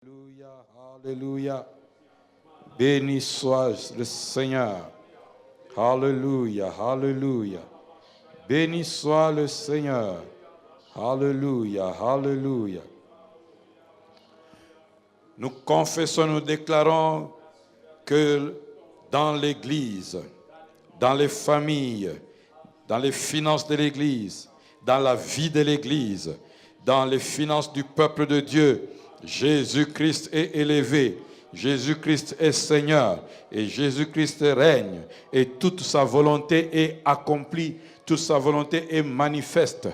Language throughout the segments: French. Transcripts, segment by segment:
Alléluia, alléluia. Béni soit le Seigneur. Alléluia, alléluia. Béni soit le Seigneur. Alléluia, alléluia. Nous confessons, nous déclarons que dans l'Église, dans les familles, dans les finances de l'Église, dans la vie de l'Église, dans les finances du peuple de Dieu, Jésus-Christ est élevé, Jésus-Christ est Seigneur et Jésus-Christ règne et toute sa volonté est accomplie, toute sa volonté est manifeste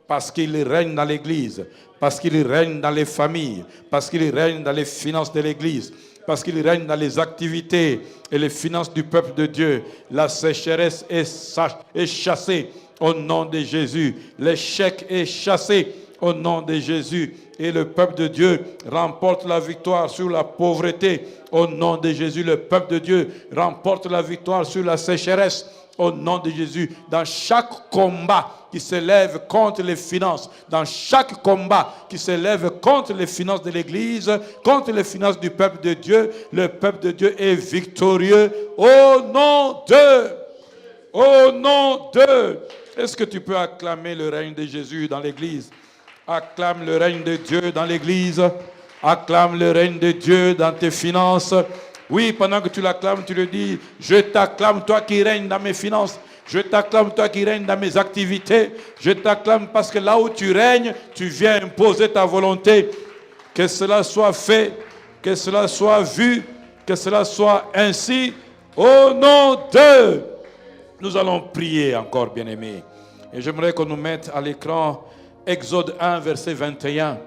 parce qu'il règne dans l'Église, parce qu'il règne dans les familles, parce qu'il règne dans les finances de l'Église, parce qu'il règne dans les activités et les finances du peuple de Dieu. La sécheresse est chassée au nom de Jésus, l'échec est chassé au nom de Jésus. Et le peuple de Dieu remporte la victoire sur la pauvreté. Au nom de Jésus, le peuple de Dieu remporte la victoire sur la sécheresse. Au nom de Jésus, dans chaque combat qui s'élève contre les finances, dans chaque combat qui s'élève contre les finances de l'Église, contre les finances du peuple de Dieu, le peuple de Dieu est victorieux. Au nom de. Est-ce que tu peux acclamer le règne de Jésus dans l'Église? Acclame le règne de Dieu dans l'Église. Acclame le règne de Dieu dans tes finances. Oui, pendant que tu l'acclames, tu le dis, je t'acclame, toi qui règnes dans mes finances. Je t'acclame, toi qui règnes dans mes activités. Je t'acclame parce que là où tu règnes, tu viens imposer ta volonté. Que cela soit fait, que cela soit vu, que cela soit ainsi. Au nom de... Nous allons prier encore, bien-aimés. Et j'aimerais qu'on nous mette à l'écran Exode 1, verset 21.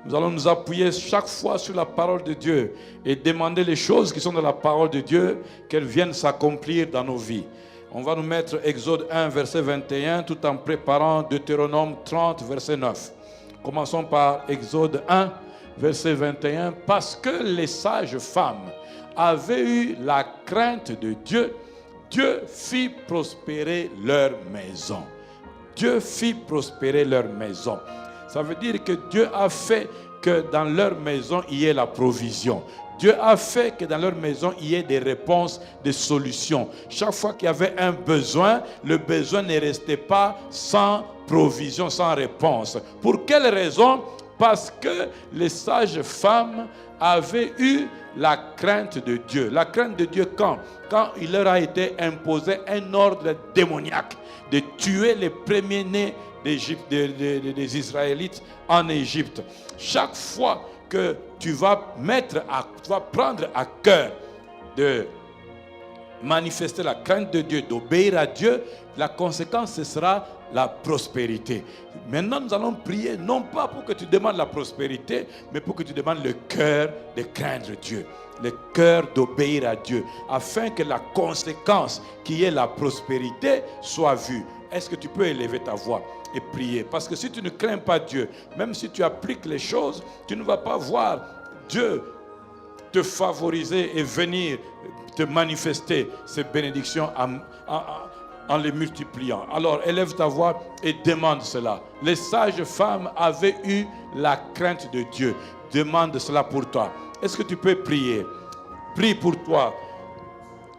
Nous allons nous appuyer chaque fois sur la parole de Dieu et demander les choses qui sont dans la parole de Dieu, qu'elles viennent s'accomplir dans nos vies. On va nous mettre Exode 1, verset 21, tout en préparant Deutéronome 30, verset 9. Commençons par Exode 1, verset 21. Parce que les sages femmes avaient eu la crainte de Dieu, Dieu fit prospérer leur maison. Dieu fit prospérer leur maison. Ça veut dire que Dieu a fait que dans leur maison, il y ait la provision. Dieu a fait que dans leur maison, il y ait des réponses, des solutions. Chaque fois qu'il y avait un besoin, le besoin ne restait pas sans provision, sans réponse. Pour quelle raison? Parce que les sages femmes avaient eu la crainte de Dieu. La crainte de Dieu quand il leur a été imposé un ordre démoniaque de tuer les premiers-nés des Israélites en Égypte. Chaque fois que tu vas prendre à cœur de manifester la crainte de Dieu, d'obéir à Dieu, la conséquence, ce sera la prospérité. Maintenant, nous allons prier, non pas pour que tu demandes la prospérité, mais pour que tu demandes le cœur de craindre Dieu, le cœur d'obéir à Dieu, afin que la conséquence qui est la prospérité soit vue. Est-ce que tu peux élever ta voix et prier? Parce que si tu ne crains pas Dieu, même si tu appliques les choses, tu ne vas pas voir Dieu te favoriser et venir te manifester ces bénédictions en les multipliant. Alors élève ta voix et demande cela. Les sages femmes avaient eu la crainte de Dieu. Demande cela pour toi. Est-ce que tu peux prier? Prie pour toi.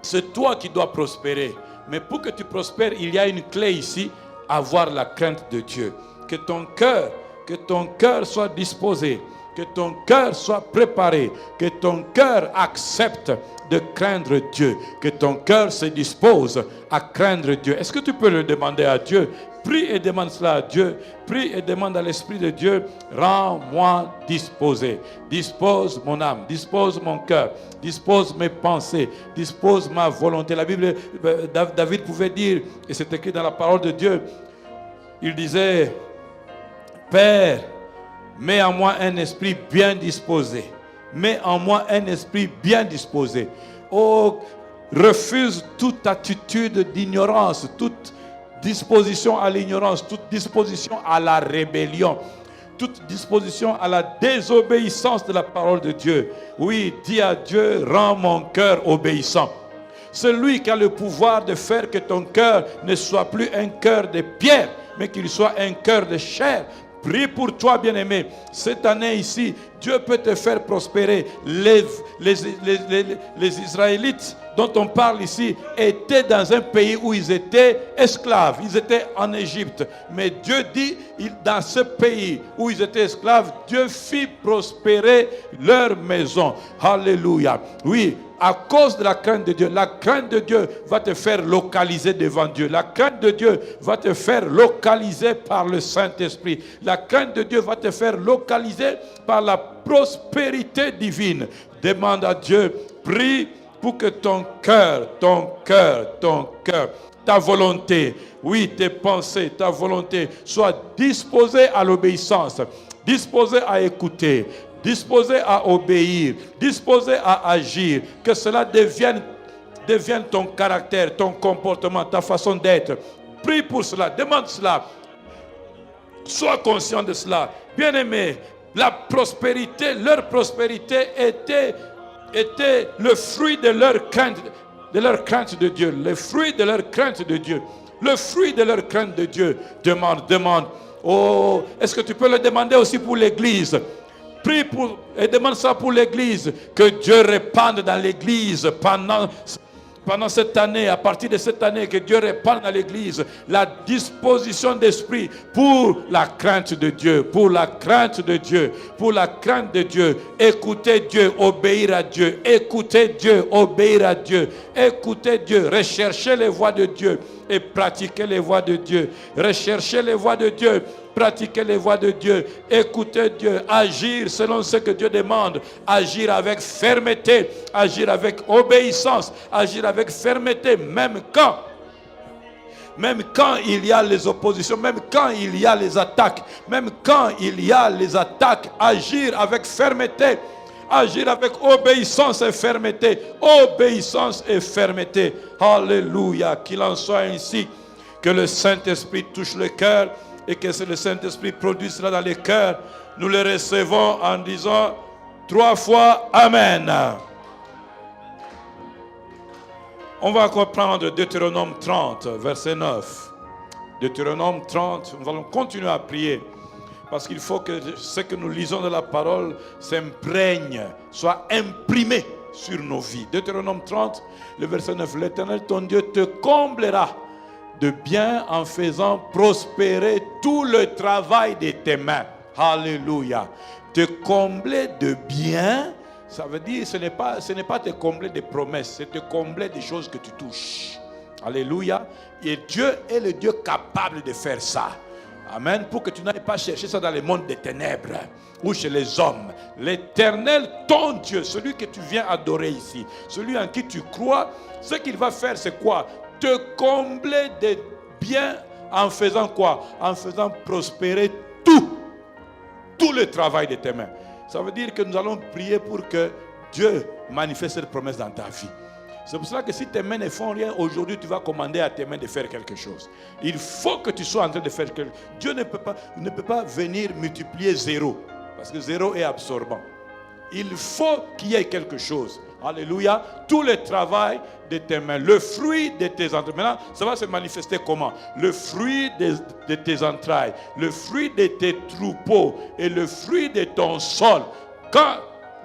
C'est toi qui dois prospérer. Mais pour que tu prospères, il y a une clé ici, avoir la crainte de Dieu. Que ton cœur soit disposé, que ton cœur soit préparé, que ton cœur accepte de craindre Dieu, que ton cœur se dispose à craindre Dieu. Est-ce que tu peux le demander à Dieu? Prie et demande cela à Dieu. Prie et demande à l'Esprit de Dieu, rends-moi disposé. Dispose mon âme, dispose mon cœur, dispose mes pensées, dispose ma volonté. La Bible, David pouvait dire, et c'est écrit dans la parole de Dieu, il disait, Père, mets en moi un esprit bien disposé. Mets en moi un esprit bien disposé. Oh, refuse toute attitude d'ignorance, toute disposition à l'ignorance, toute disposition à la rébellion, toute disposition à la désobéissance de la parole de Dieu. Oui, dis à Dieu, rends mon cœur obéissant. Celui qui a le pouvoir de faire que ton cœur ne soit plus un cœur de pierre, mais qu'il soit un cœur de chair. Prie pour toi, bien-aimé. Cette année ici, Dieu peut te faire prospérer. Les Israélites dont on parle ici étaient dans un pays où ils étaient esclaves. Ils étaient en Égypte. Mais Dieu dit, dans ce pays où ils étaient esclaves, Dieu fit prospérer leur maison. Alléluia. Oui. À cause de la crainte de Dieu, la crainte de Dieu va te faire localiser devant Dieu. La crainte de Dieu va te faire localiser par le Saint-Esprit. La crainte de Dieu va te faire localiser par la prospérité divine. Demande à Dieu, prie pour que ton cœur, ta volonté, oui, tes pensées, ta volonté soient disposées à l'obéissance, disposées à écouter, disposé à obéir, disposé à agir, que cela devienne ton caractère, ton comportement, ta façon d'être. Prie pour cela, demande cela. Sois conscient de cela. Bien-aimé, la prospérité, leur prospérité était le fruit de leur crainte de Dieu. Le fruit de leur crainte de Dieu. Le fruit de leur crainte de Dieu. Demande. Oh, est-ce que tu peux le demander aussi pour l'Église? Prie et demande ça pour l'Église, que Dieu répande dans l'Église pendant cette année, à partir de cette année, que Dieu répande dans l'Église la disposition d'esprit pour la crainte de Dieu, pour la crainte de Dieu, pour la crainte de Dieu. Écoutez Dieu, obéir à Dieu, écoutez Dieu, obéir à Dieu, écoutez Dieu, recherchez les voies de Dieu et pratiquez les voies de Dieu. Recherchez les voies de Dieu, pratiquer les voies de Dieu, écouter Dieu, agir selon ce que Dieu demande, agir avec fermeté, agir avec obéissance, agir avec fermeté, même quand il y a les oppositions, même quand il y a les attaques, agir avec fermeté, agir avec obéissance et fermeté, Alléluia, qu'il en soit ainsi, que le Saint-Esprit touche le cœur, et que le Saint-Esprit produise cela dans les cœurs. Nous le recevons en disant 3 fois Amen. On va comprendre Deutéronome 30, verset 9. Deutéronome 30, nous allons continuer à prier. Parce qu'il faut que ce que nous lisons de la parole s'imprègne, soit imprimé sur nos vies. Deutéronome 30, le verset 9. L'Éternel, ton Dieu, te comblera de bien en faisant prospérer tout le travail de tes mains. Alléluia. Te combler de bien, ça veut dire ce n'est pas te combler de promesses, c'est te combler des choses que tu touches. Alléluia. Et Dieu est le Dieu capable de faire ça. Amen. Pour que tu n'ailles pas chercher ça dans le monde des ténèbres ou chez les hommes. L'Éternel, ton Dieu, celui que tu viens adorer ici, celui en qui tu crois, ce qu'il va faire, c'est quoi? Te combler de bien en faisant quoi? En faisant prospérer tout le travail de tes mains. Ça veut dire que nous allons prier pour que Dieu manifeste cette promesse dans ta vie. C'est pour cela que si tes mains ne font rien, aujourd'hui tu vas commander à tes mains de faire quelque chose. Il faut que tu sois en train de faire quelque chose. Dieu ne peut pas venir multiplier 0, parce que 0 est absorbant. Il faut qu'il y ait quelque chose. Alléluia. Tout le travail de tes mains, le fruit de tes entrailles. Maintenant, ça va se manifester comment? Le fruit de tes entrailles, le fruit de tes troupeaux et le fruit de ton sol. Quand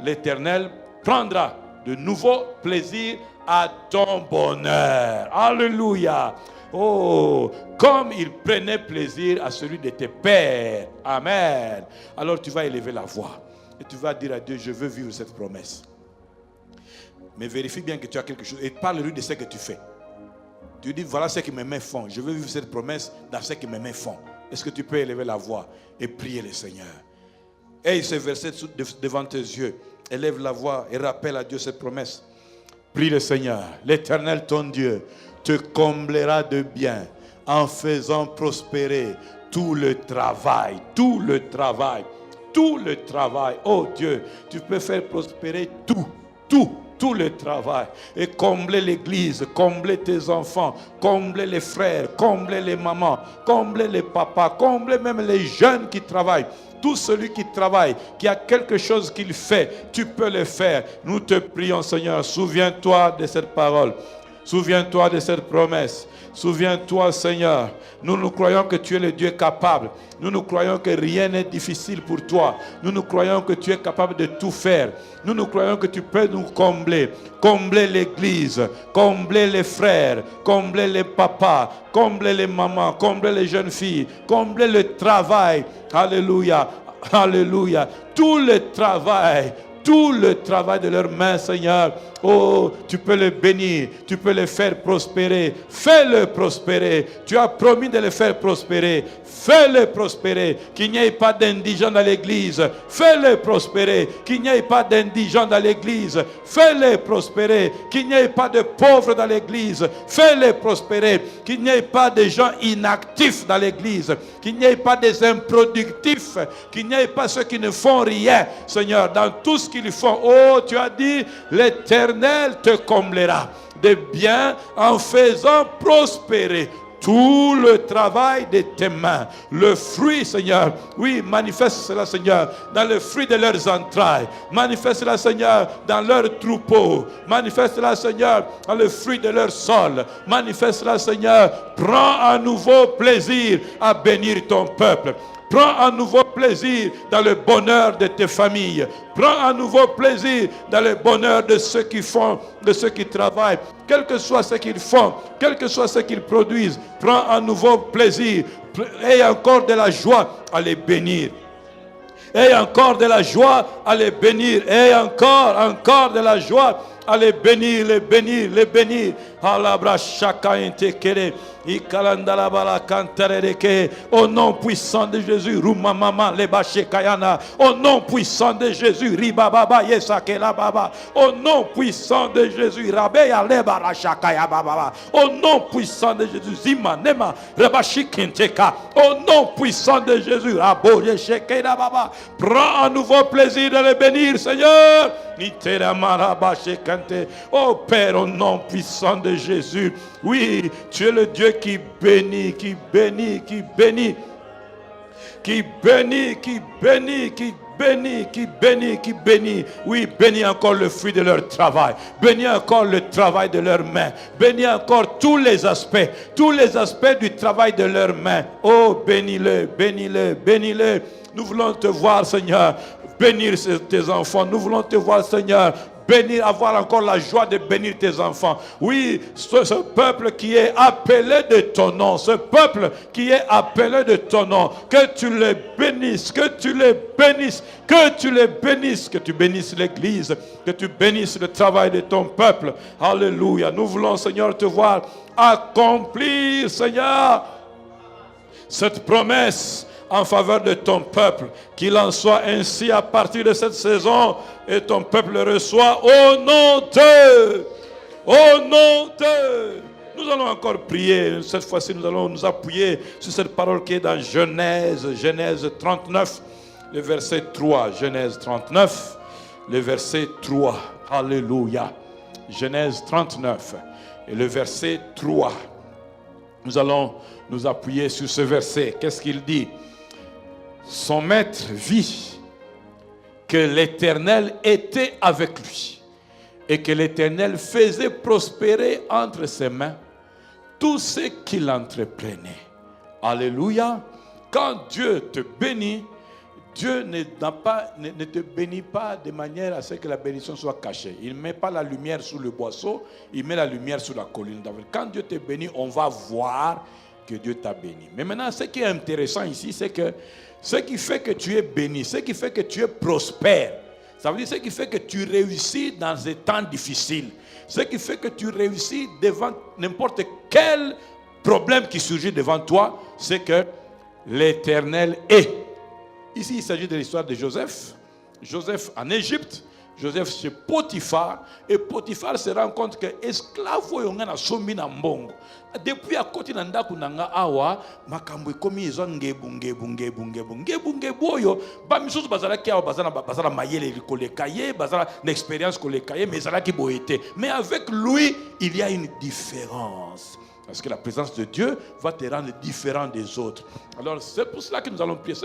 l'Éternel prendra de nouveaux plaisirs à ton bonheur. Alléluia. Oh, comme il prenait plaisir à celui de tes pères. Amen. Alors tu vas élever la voix et tu vas dire à Dieu, je veux vivre cette promesse. Mais vérifie bien que tu as quelque chose et parle-lui de ce que tu fais. Tu dis, voilà ce que mes mains font. Je veux vivre cette promesse dans ce que mes mains font. Est-ce que tu peux élever la voix et prier le Seigneur? Et ce verset devant tes yeux. Élève la voix et rappelle à Dieu cette promesse. Prie le Seigneur. L'Éternel, ton Dieu, te comblera de bien en faisant prospérer tout le travail. Tout le travail. Tout le travail. Oh Dieu, tu peux faire prospérer tout le travail et combler l'église, combler tes enfants, combler les frères, combler les mamans, combler les papas, combler même les jeunes qui travaillent. Tout celui qui travaille, qui a quelque chose qu'il fait, tu peux le faire. Nous te prions, Seigneur, souviens-toi de cette parole. Souviens-toi de cette promesse. Souviens-toi, Seigneur. Nous croyons que tu es le Dieu capable. Nous croyons que rien n'est difficile pour toi. Nous croyons que tu es capable de tout faire. Nous croyons que tu peux nous combler. Combler l'église, combler les frères, combler les papas, combler les mamans, combler les jeunes filles, combler le travail. Alléluia, alléluia. Tout le travail de leurs mains, Seigneur. Oh, tu peux le bénir, tu peux le faire prospérer. Fais-le prospérer. Tu as promis de le faire prospérer. Fais-le prospérer. Qu'il n'y ait pas d'indigents dans l'église. Fais-le prospérer. Qu'il n'y ait pas d'indigents dans l'église. Fais-le prospérer. Qu'il n'y ait pas de pauvres dans l'église. Fais-le prospérer. Qu'il n'y ait pas de gens inactifs dans l'église. Qu'il n'y ait pas des improductifs. Qu'il n'y ait pas ceux qui ne font rien. Seigneur, dans tout ce qu'ils font. Oh, tu as dit, l'Éternel te comblera de bien en faisant prospérer tout le travail de tes mains. Le fruit, Seigneur, oui, manifeste cela, Seigneur, dans le fruit de leurs entrailles. Manifeste cela, Seigneur, dans leurs troupeaux. Manifeste cela, Seigneur, dans le fruit de leur sol. Manifeste cela, Seigneur. Prends à nouveau plaisir à bénir ton peuple. Prends un nouveau plaisir dans le bonheur de tes familles. Prends un nouveau plaisir dans le bonheur de ceux qui font, de ceux qui travaillent. Quel que soit ce qu'ils font, quel que soit ce qu'ils produisent, prends un nouveau plaisir. Et encore de la joie à les bénir. Et encore de la joie à les bénir. Et encore de la joie à les bénir, les bénir, les bénir. Alabra chacun tekere. Au nom puissant de Jésus, au nom puissant de Jésus, au nom puissant de Jésus, au nom puissant de Jésus, au nom puissant de Jésus, prends un nouveau plaisir de les bénir, Seigneur. Oh Père, au nom puissant de Jésus, oui, tu es le Dieu qui bénit, qui bénit, qui bénit, qui bénit, qui bénit, qui bénit, qui bénit, qui bénit. Oui, bénis encore le fruit de leur travail. Bénis encore le travail de leurs mains. Bénis encore tous les aspects du travail de leurs mains. Oh, bénis-le, bénis-le, bénis-le. Nous voulons te voir, Seigneur, bénir tes enfants. Nous voulons te voir, Seigneur, bénir, avoir encore la joie de bénir tes enfants. Oui, ce peuple qui est appelé de ton nom, ce peuple qui est appelé de ton nom, que tu les bénisses, que tu les bénisses, que tu les bénisses, que tu bénisses l'église, que tu bénisses le travail de ton peuple. Alléluia. Nous voulons, Seigneur, te voir accomplir, Seigneur, cette promesse en faveur de ton peuple. Qu'il en soit ainsi à partir de cette saison et ton peuple le reçoit au nom de. Au nom de. Nous allons encore prier. Cette fois-ci, nous allons nous appuyer sur cette parole qui est dans Genèse 39, le verset 3. Genèse 39, le verset 3. Alléluia. Genèse 39 et le verset 3. Nous allons nous appuyer sur ce verset. Qu'est-ce qu'il dit? Son maître vit que l'Éternel était avec lui et que l'Éternel faisait prospérer entre ses mains tout ce qu'il entreprenait. Alléluia. Quand Dieu te bénit, Dieu ne te bénit pas de manière à ce que la bénédiction soit cachée. Il ne met pas la lumière sous le boisseau, il met la lumière sur la colline. Quand Dieu te bénit, on va voir que Dieu t'a béni. Mais maintenant, ce qui est intéressant ici, c'est que ce qui fait que tu es béni, ce qui fait que tu es prospère, ça veut dire ce qui fait que tu réussis dans des temps difficiles, ce qui fait que tu réussis devant n'importe quel problème qui surgit devant toi, c'est que l'Éternel est. Ici, il s'agit de l'histoire de Joseph. Joseph en Égypte, Joseph chez Potiphar, et Potiphar se rend compte que esclave yongana sombi na mbongo. Depuis à côté de ndaku nanga awa makambo ekomi ezo ngebu oyo ba misusu bazala ki awa bazala mayele koleka ye bazala l'expérience koleka ye mais bazala ki boyete. Mais avec lui, il y a une différence. Parce que la présence de Dieu va te rendre différent des autres. Alors c'est pour cela que nous allons prier.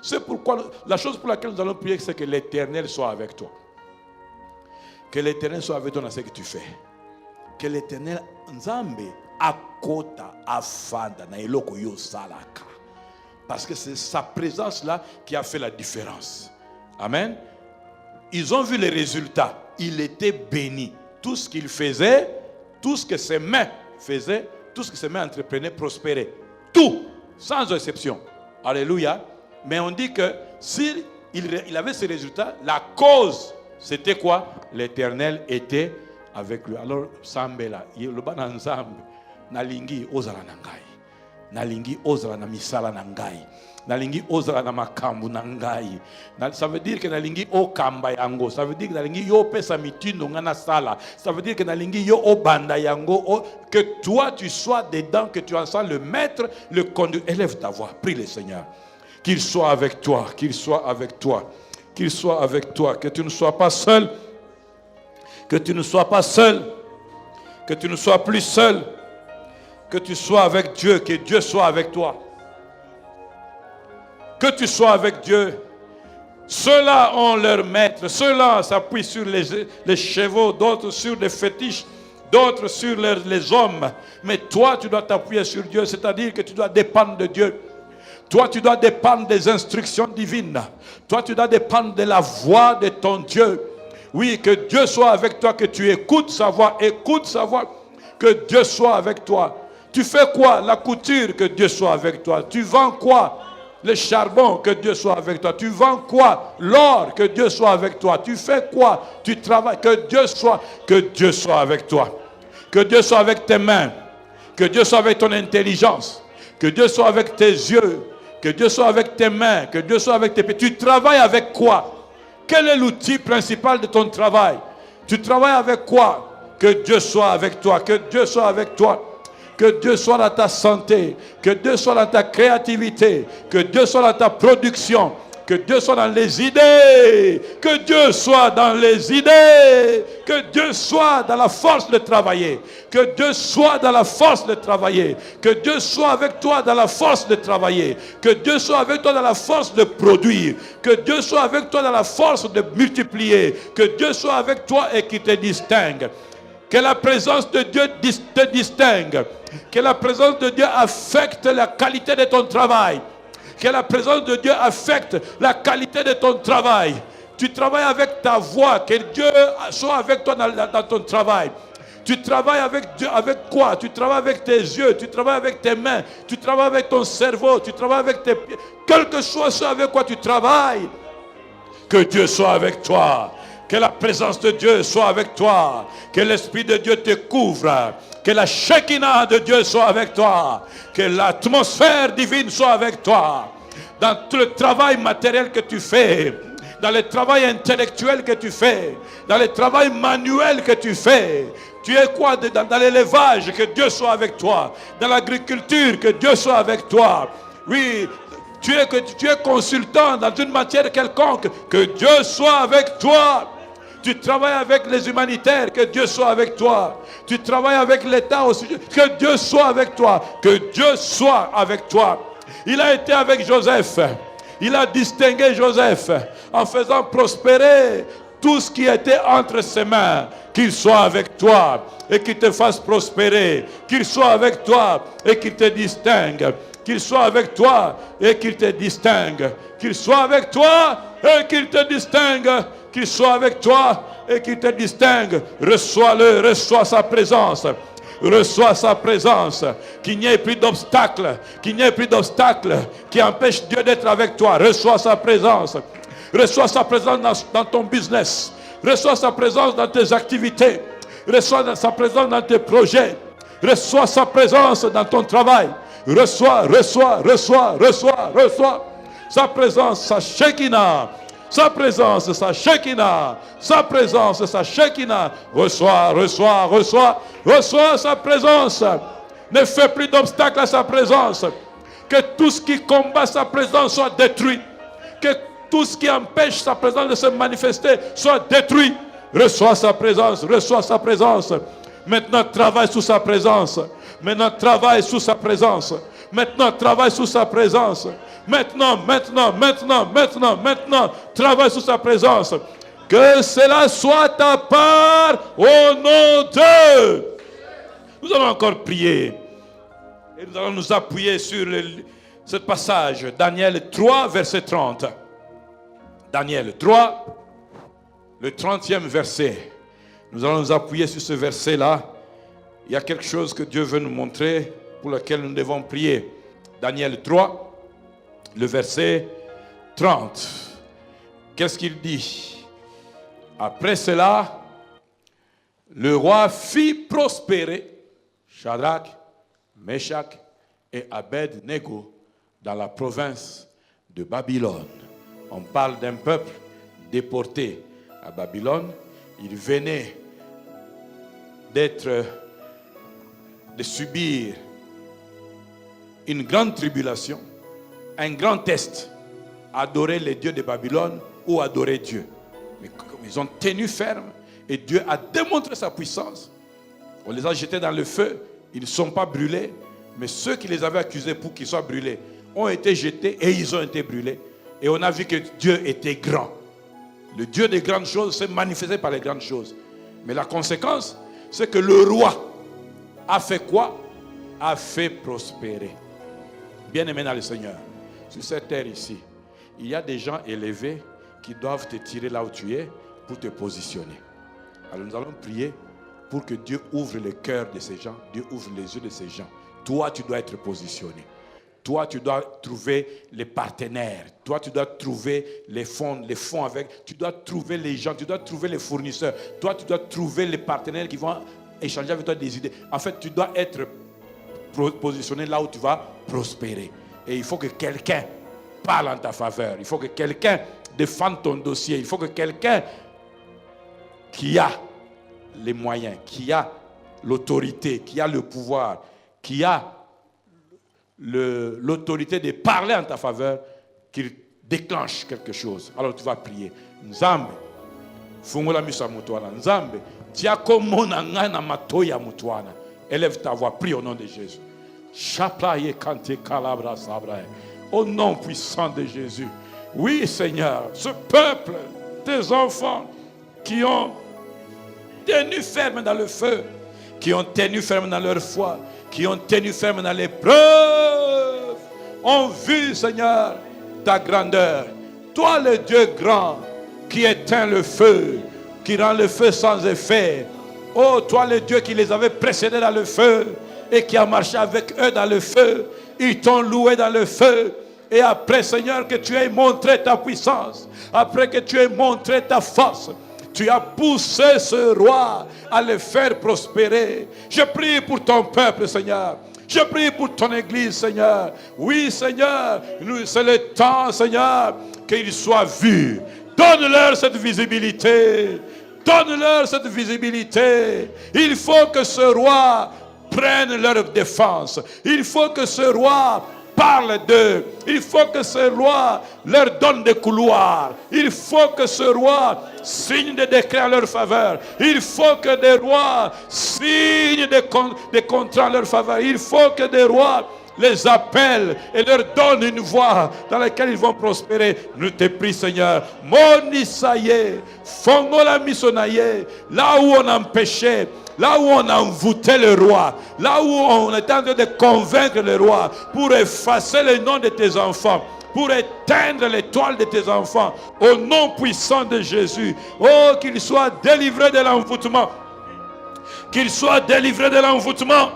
C'est pourquoi la chose pour laquelle nous allons prier, c'est que l'Éternel soit avec toi. Que l'Éternel soit avec toi dans ce que tu fais. que l'Éternel Nzambe akota afanda na eloko yo salaka. Parce que c'est sa présence là qui a fait la différence. Amen. Ils ont vu les résultats. Il était béni. Tout ce qu'il faisait, tout ce que ses mains faisaient, tout ce que ses mains entreprenaient prospérait. Tout, sans exception. Alléluia. Mais on dit que s'il avait ces résultats, la cause, c'était quoi? L'Éternel était avec lui. Alors, Sambela, le banan Nzambe, nalingi ozala nangai. Nalingi ozala na misala nangai. Nalingi ozala na makambu nangai. Ça veut dire que nalingi o kamba yango. Ça veut dire que nalingi yo pesa mitindo ngana sala. Ça veut dire que nalingi yo o banda yango. Que toi tu sois dedans, que tu en sois le maître, le conduit. Élève ta voix, prie le Seigneur. Qu'il soit avec toi, qu'il soit avec toi, qu'il soit avec toi. Que tu ne sois pas seul. Que tu ne sois pas seul. Que tu ne sois plus seul. Que tu sois avec Dieu, que Dieu soit avec toi. Que tu sois avec Dieu. Ceux-là ont leur maître. Ceux-là s'appuient sur les chevaux, d'autres sur les fétiches, d'autres sur les hommes. Mais toi, tu dois t'appuyer sur Dieu, c'est-à-dire que tu dois dépendre de Dieu. Toi, tu dois dépendre des instructions divines. Toi, tu dois dépendre de la voix de ton Dieu. Oui, que Dieu soit avec toi, que tu écoutes sa voix. Écoute sa voix. Que Dieu soit avec toi. Tu fais quoi? La couture, que Dieu soit avec toi. Tu vends quoi? Le charbon, que Dieu soit avec toi. Tu vends quoi? L'or, que Dieu soit avec toi. Tu fais quoi? Tu travailles, que Dieu soit avec toi. Que Dieu soit avec tes mains. Que Dieu soit avec ton intelligence. Que Dieu soit avec tes yeux. Que Dieu soit avec tes mains. Que Dieu soit avec tes pieds. Tu travailles avec quoi? Quel est l'outil principal de ton travail? Tu travailles avec quoi? Que Dieu soit avec toi. Que Dieu soit avec toi. Que Dieu soit dans ta santé, que Dieu soit dans ta créativité, que Dieu soit dans ta production, que Dieu soit dans les idées, que Dieu soit dans les idées, que Dieu soit dans la force de travailler, que Dieu soit dans la force de travailler, que Dieu soit avec toi dans la force de travailler, que Dieu soit avec toi dans la force de produire, que Dieu soit avec toi dans la force de multiplier, que Dieu soit avec toi et qui te distingue. Que la présence de Dieu te distingue. Que la présence de Dieu affecte la qualité de ton travail. Que la présence de Dieu affecte la qualité de ton travail. Tu travailles avec ta voix. Que Dieu soit avec toi dans ton travail. Tu travailles avec Dieu, avec quoi? Tu travailles avec tes yeux, tu travailles avec tes mains, tu travailles avec ton cerveau, tu travailles avec tes pieds. Quel que soit ce avec quoi tu travailles, que Dieu soit avec toi. Que la présence de Dieu soit avec toi. Que l'Esprit de Dieu te couvre. Que la Shekinah de Dieu soit avec toi. Que l'atmosphère divine soit avec toi. Dans tout le travail matériel que tu fais. Dans le travail intellectuel que tu fais. Dans le travail manuel que tu fais. Tu es quoi dans l'élevage? Que Dieu soit avec toi. Dans l'agriculture, que Dieu soit avec toi. Oui. Tu es consultant dans une matière quelconque. Que Dieu soit avec toi. Tu travailles avec les humanitaires, que Dieu soit avec toi. Tu travailles avec l'État aussi, que Dieu soit avec toi. Que Dieu soit avec toi. Il a été avec Joseph. Il a distingué Joseph en faisant prospérer tout ce qui était entre ses mains. Qu'il soit avec toi et qu'il te fasse prospérer. Qu'il soit avec toi et qu'il te distingue. Qu'il soit avec toi et qu'il te distingue. Qu'il soit avec toi et qu'il te distingue. Qu'il soit avec toi et qu'il te distingue. Reçois-le, reçois sa présence. Reçois sa présence. Qu'il n'y ait plus d'obstacles. Qu'il n'y ait plus d'obstacles qui empêchent Dieu d'être avec toi. Reçois sa présence. Reçois sa présence dans ton business. Reçois sa présence dans tes activités. Reçois sa présence dans tes projets. Reçois sa présence dans ton travail. Reçois sa présence, sa Shekinah. Sa présence, sa Shekinah. Sa présence, sa Shekinah. Reçois sa présence. Ne fais plus d'obstacle à sa présence. Que tout ce qui combat sa présence soit détruit. Que tout ce qui empêche sa présence de se manifester soit détruit. Reçois sa présence, reçois sa présence. Maintenant, travaille sous sa présence. Maintenant, travaille sous sa présence. Maintenant, travaille sous sa présence. Maintenant, travaille sous sa présence. Que cela soit ta part au nom de Nous allons encore prier. Et nous allons nous appuyer sur ce passage. Daniel 3, verset 30. Daniel 3, le 30e verset. Nous allons nous appuyer sur ce verset-là. Il y a quelque chose que Dieu veut nous montrer, pour lequel nous devons prier. Daniel 3, le verset 30. Qu'est-ce qu'il dit? Après cela, le roi fit prospérer Shadrach, Meshach et Abed-Nego dans la province de Babylone. On parle d'un peuple déporté à Babylone. Il venait de subir une grande tribulation, un grand test, adorer les dieux de Babylone ou adorer Dieu. Mais ils ont tenu ferme et Dieu a démontré sa puissance. On les a jetés dans le feu, ils ne sont pas brûlés, mais ceux qui les avaient accusés pour qu'ils soient brûlés ont été jetés et ils ont été brûlés. Et on a vu que Dieu était grand. Le Dieu des grandes choses s'est manifesté par les grandes choses. Mais la conséquence, c'est que le roi a fait quoi? A fait prospérer. Bien-aimé dans le Seigneur, sur cette terre ici, il y a des gens élevés qui doivent te tirer là où tu es pour te positionner. Alors nous allons prier pour que Dieu ouvre le cœur de ces gens, Dieu ouvre les yeux de ces gens. Toi, tu dois être positionné. Toi, tu dois trouver les partenaires. Toi, tu dois trouver les fonds avec. Tu dois trouver les gens, tu dois trouver les fournisseurs. Toi, tu dois trouver les partenaires qui vont échanger avec toi des idées. En fait, tu dois être positionné là où tu vas prospérer. Et il faut que quelqu'un parle en ta faveur. Il faut que quelqu'un défende ton dossier. Il faut que quelqu'un qui a les moyens, qui a l'autorité, qui a le pouvoir, qui a l'autorité de parler en ta faveur, qu'il déclenche quelque chose. Alors tu vas prier. Nzambe, fungola misa mutwana. Nzambe, tiako mona ngana matoya mutwana. Élève ta voix, prie au nom de Jésus. Au nom puissant de Jésus. Oui, Seigneur, ce peuple, tes enfants qui ont tenu ferme dans le feu, qui ont tenu ferme dans leur foi, qui ont tenu ferme dans l'épreuve, ont vu, Seigneur, ta grandeur. Toi, le Dieu grand, qui éteint le feu, qui rend le feu sans effet. Oh, toi, le Dieu qui les avait précédés dans le feu et qui a marché avec eux dans le feu. Ils t'ont loué dans le feu. Et après, Seigneur, que tu aies montré ta puissance, après que tu aies montré ta force, tu as poussé ce roi à le faire prospérer. Je prie pour ton peuple, Seigneur. Je prie pour ton église, Seigneur. Oui, Seigneur, c'est le temps, Seigneur, qu'ils soient vus. Donne-leur cette visibilité. Donne-leur cette visibilité. Il faut que ce roi prenne leur défense. Il faut que ce roi parle d'eux. Il faut que ce roi leur donne des couloirs. Il faut que ce roi signe des décrets en leur faveur. Il faut que des rois signent des contrats en leur faveur. Il faut que des rois les appellent et leur donnent une voie dans laquelle ils vont prospérer. Nous te prie, Seigneur. Monisaye, Fongola Misonaye, là où on empêchait, là où on envoûtait le roi, là où on était en train de convaincre le roi pour effacer le nom de tes enfants, pour éteindre l'étoile de tes enfants, au nom puissant de Jésus. Oh, qu'ils soient délivrés de l'envoûtement. Qu'ils soient délivrés de l'envoûtement.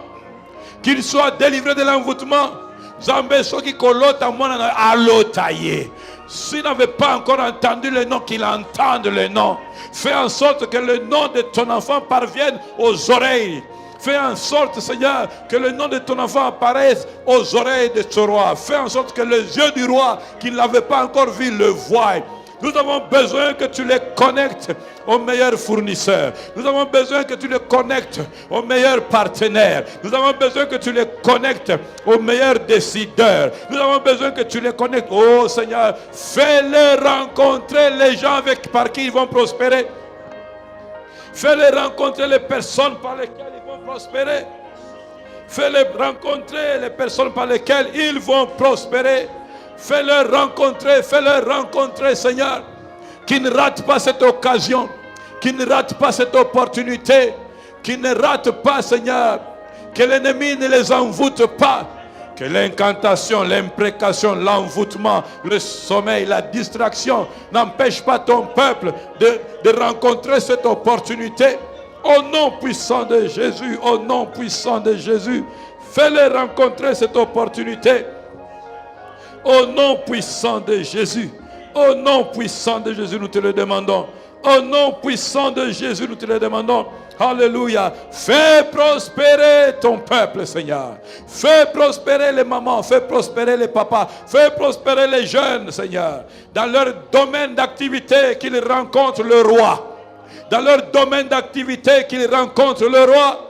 Qu'ils soient délivrés de l'envoûtement. Zambé, ceux qui colotent à moi, alotaye. S'il n'avait pas encore entendu le nom, qu'il entende le nom. Fais en sorte que le nom de ton enfant parvienne aux oreilles. Fais en sorte, Seigneur, que le nom de ton enfant apparaisse aux oreilles de ce roi. Fais en sorte que les yeux du roi, qui ne l'avaient pas encore vu, le voient. Nous avons besoin que tu les connectes aux meilleurs fournisseurs. Nous avons besoin que tu les connectes aux meilleurs partenaires. Nous avons besoin que tu les connectes aux meilleurs décideurs. Nous avons besoin que tu les connectes. Oh Seigneur, fais-les rencontrer les gens par qui ils vont prospérer. Fais-les rencontrer les personnes par lesquelles ils vont prospérer. Fais-les rencontrer les personnes par lesquelles ils vont prospérer. Fais-leur rencontrer, Seigneur, qui ne rate pas cette occasion, qui ne rate pas cette opportunité, qui ne rate pas, Seigneur, Que l'ennemi ne les envoûte pas. Que l'incantation, l'imprécation, l'envoûtement, le sommeil, la distraction n'empêchent pas ton peuple de rencontrer cette opportunité. Au nom puissant de Jésus, au nom puissant de Jésus, fais-les rencontrer cette opportunité. Au nom puissant de Jésus, au nom puissant de Jésus, nous te le demandons. Au nom puissant de Jésus, nous te le demandons. Alléluia. Fais prospérer ton peuple, Seigneur. Fais prospérer les mamans, fais prospérer les papas, fais prospérer les jeunes, Seigneur. Dans leur domaine d'activité, qu'ils rencontrent le roi. Dans leur domaine d'activité, qu'ils rencontrent le roi.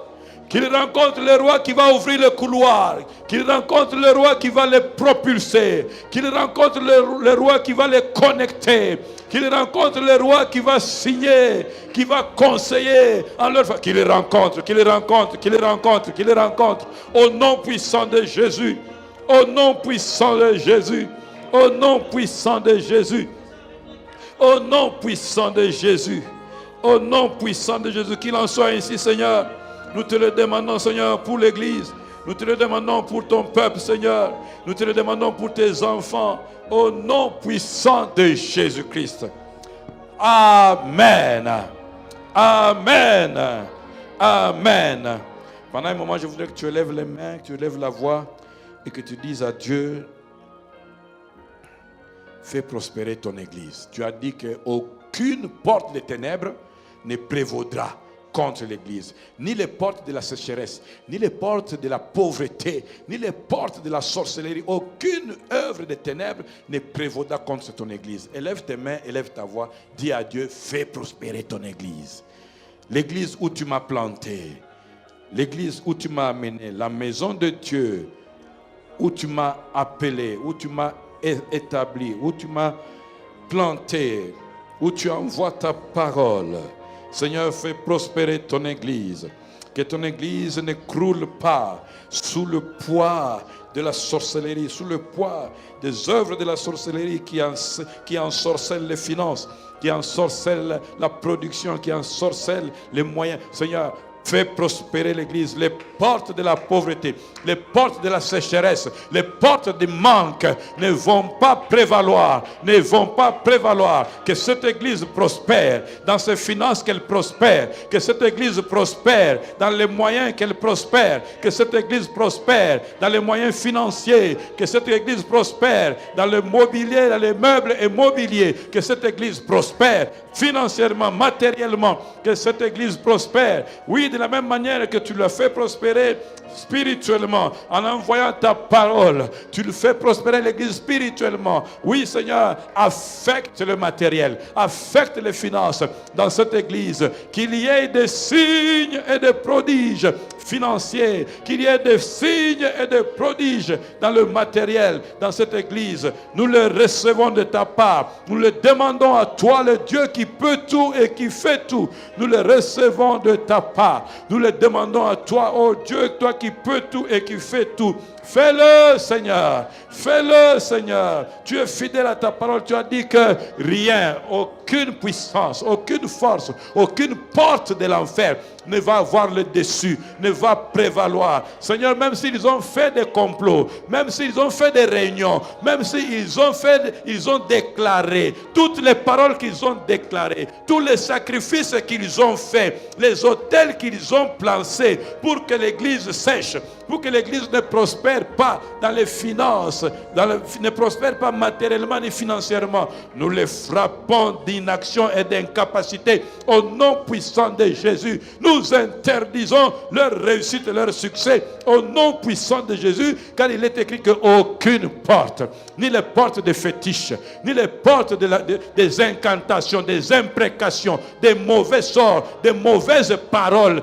Qu'ils rencontrent le roi qui va ouvrir le couloir. Qu'ils rencontrent le roi qui va les propulser. Qu'ils rencontrent le roi qui va les connecter. Qu'ils rencontrent le roi qui va signer, qui va conseiller en leur faveur. Qu'ils les rencontrent, qu'ils les rencontrent, qu'ils les rencontrent, qu'ils les rencontrent. Au nom puissant de Jésus. Au nom puissant de Jésus. Au nom puissant de Jésus. Au nom puissant de Jésus. Au nom puissant de Jésus. Qu'il en soit ainsi, Seigneur. Nous te le demandons, Seigneur, pour l'Église. Nous te le demandons pour ton peuple, Seigneur. Nous te le demandons pour tes enfants. Au nom puissant de Jésus-Christ. Amen. Amen. Amen. Pendant un moment, je voudrais que tu élèves les mains, que tu élèves la voix et que tu dises à Dieu, fais prospérer ton Église. Tu as dit qu'aucune porte des ténèbres ne prévaudra contre l'Église, ni les portes de la sécheresse, ni les portes de la pauvreté, ni les portes de la sorcellerie. Aucune œuvre des ténèbres ne prévaudra contre ton Église. Élève tes mains, élève ta voix, dis à Dieu, fais prospérer ton Église. L'Église où tu m'as planté, l'Église où tu m'as amené, la maison de Dieu où tu m'as appelé, où tu m'as établi, où tu m'as planté, où tu envoies ta parole. Seigneur, fais prospérer ton Église. Que ton Église ne croule pas sous le poids de la sorcellerie, sous le poids des œuvres de la sorcellerie qui ensorcellent les finances, qui ensorcellent la production, qui ensorcellent les moyens. Seigneur, fais prospérer l'Église. Les portes de la pauvreté, les portes de la sécheresse, les portes du manque ne vont pas prévaloir. Ne vont pas prévaloir. Que cette Église prospère dans ses finances, qu'elle prospère. Que cette Église prospère dans les moyens, qu'elle prospère. Que cette Église prospère dans les moyens financiers. Que cette Église prospère dans le mobilier, dans les meubles et mobiliers. Que cette Église prospère financièrement, matériellement. Que cette Église prospère. Oui, de la même manière que tu l'as fait prospérer spirituellement en envoyant ta parole, tu le fais prospérer l'Église spirituellement. Oui, Seigneur, affecte le matériel, affecte les finances dans cette Église, qu'il y ait des signes et des prodiges financiers, qu'il y ait des signes et des prodiges dans le matériel, dans cette Église. Nous le recevons de ta part. Nous le demandons à toi, le Dieu qui peut tout et qui fait tout. Nous le recevons de ta part. Nous le demandons à toi, oh Dieu, toi qui peux tout et qui fais tout. Fais-le, Seigneur. Fais-le, Seigneur. Tu es fidèle à ta parole. Tu as dit que rien, aucune puissance, aucune force, aucune porte de l'enfer ne va avoir le dessus, ne va prévaloir. Seigneur, même s'ils ont fait des complots, même s'ils ont fait des réunions, même s'ils ont déclaré toutes les paroles qu'ils ont déclarées, tous les sacrifices qu'ils ont faits, les autels qu'ils ont placés pour que l'Église sèche, pour que l'Église ne prospère pas dans les finances, ne prospère pas matériellement ni financièrement. Nous les frappons d'inaction et d'incapacité au nom puissant de Jésus. Nous interdisons leur réussite et leur succès au nom puissant de Jésus, car il est écrit qu'aucune porte, ni les portes des fétiches, ni les portes des incantations, des imprécations, des mauvais sorts, des mauvaises paroles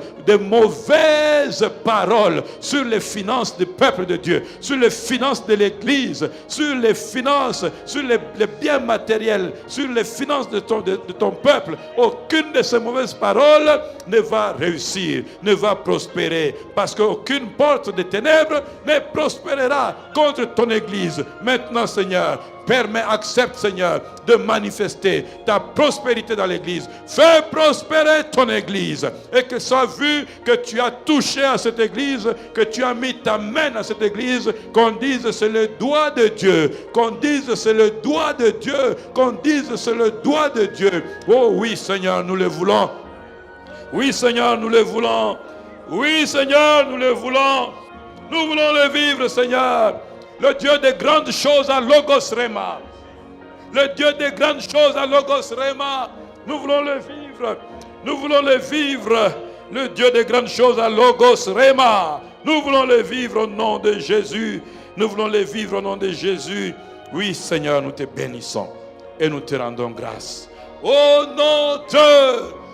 sur les finances du peuple de Dieu, sur les finances de l'Église, sur les finances, sur les biens matériels, sur les finances de ton peuple. Aucune de ces mauvaises paroles ne va réussir, ne va prospérer, parce qu'aucune porte de ténèbres ne prospérera contre ton Église. Maintenant, Seigneur, permets, accepte, Seigneur, de manifester ta prospérité dans l'église. Fais prospérer ton église et que soit vu que tu as touché à cette église, que tu as mis ta main à cette église, qu'on dise c'est le doigt de Dieu, qu'on dise c'est le doigt de Dieu, qu'on dise c'est le doigt de Dieu. Oh oui, Seigneur, nous le voulons. Oui, Seigneur, nous le voulons. Oui, Seigneur, nous le voulons. Nous voulons le vivre, Seigneur. Le Dieu des grandes choses à Logos Rema. Le Dieu des grandes choses à Logos Rema. Nous voulons le vivre. Nous voulons le vivre. Le Dieu des grandes choses à Logos Rema. Nous voulons le vivre au nom de Jésus. Nous voulons le vivre au nom de Jésus. Oui, Seigneur, nous te bénissons et nous te rendons grâce. Au nom de...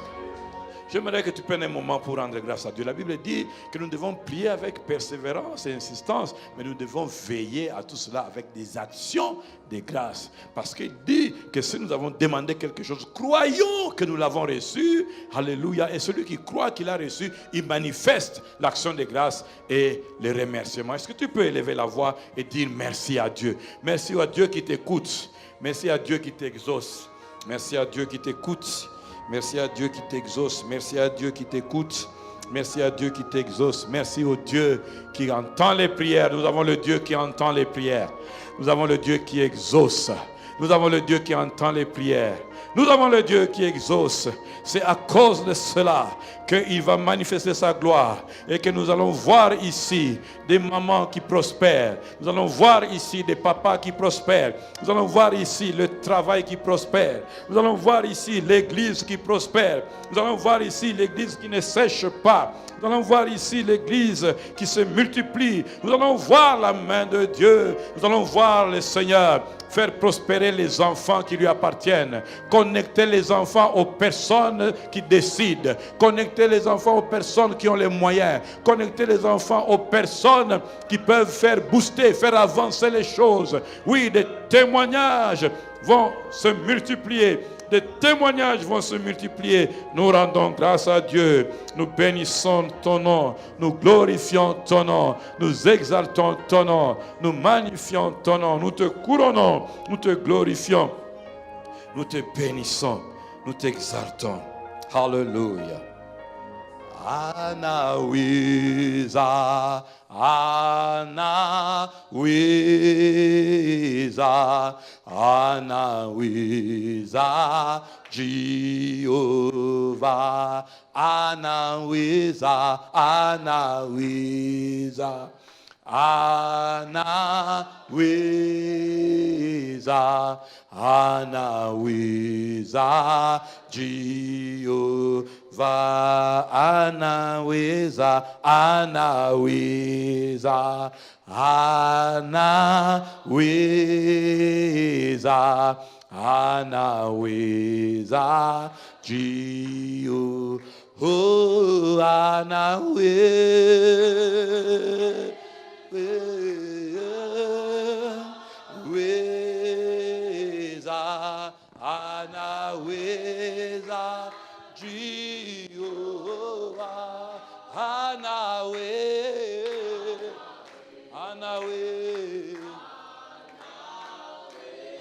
J'aimerais que tu prennes un moment pour rendre grâce à Dieu. La Bible dit que nous devons prier avec persévérance et insistance, mais nous devons veiller à tout cela avec des actions de grâce. Parce qu'il dit que si nous avons demandé quelque chose, croyons que nous l'avons reçu. Alléluia. Et celui qui croit qu'il a reçu, il manifeste l'action de grâce et le remerciement. Est-ce que tu peux élever la voix et dire merci à Dieu? Merci à Dieu qui t'écoute. Merci à Dieu qui t'exauce. Merci à Dieu qui t'écoute. Merci à Dieu qui t'exauce. Merci à Dieu qui t'écoute. Merci à Dieu qui t'exauce. Merci au Dieu qui entend les prières. Nous avons le Dieu qui entend les prières. Nous avons le Dieu qui exauce. Nous avons le Dieu qui entend les prières. Nous avons le Dieu qui exauce. C'est à cause de cela qu'il va manifester sa gloire et que nous allons voir ici des mamans qui prospèrent. Nous allons voir ici des papas qui prospèrent. Nous allons voir ici le travail qui prospère. Nous allons voir ici l'église qui prospère. Nous allons voir ici l'église qui ne sèche pas. Nous allons voir ici l'église qui se multiplie. Nous allons voir la main de Dieu. Nous allons voir le Seigneur faire prospérer les enfants qui lui appartiennent. Connecter les enfants aux personnes qui décident. Connecter les enfants aux personnes qui ont les moyens. Connecter les enfants aux personnes qui peuvent faire booster, faire avancer les choses. Oui, des témoignages vont se multiplier. Des témoignages vont se multiplier. Nous rendons grâce à Dieu. Nous bénissons ton nom. Nous glorifions ton nom. Nous exaltons ton nom. Nous magnifions ton nom. Nous te couronnons. Nous te glorifions. Nous te bénissons. Nous t'exaltons. Hallelujah. Anawiza, Anawiza, Anawiza, Jehovah, Anawiza, Anawiza, Anawiza, Anawiza, Jehovah, Anawiza, Anawiza, Anawiza, Anawiza, Jehovah, oh, Anawiza. Anaweza, Jehovah,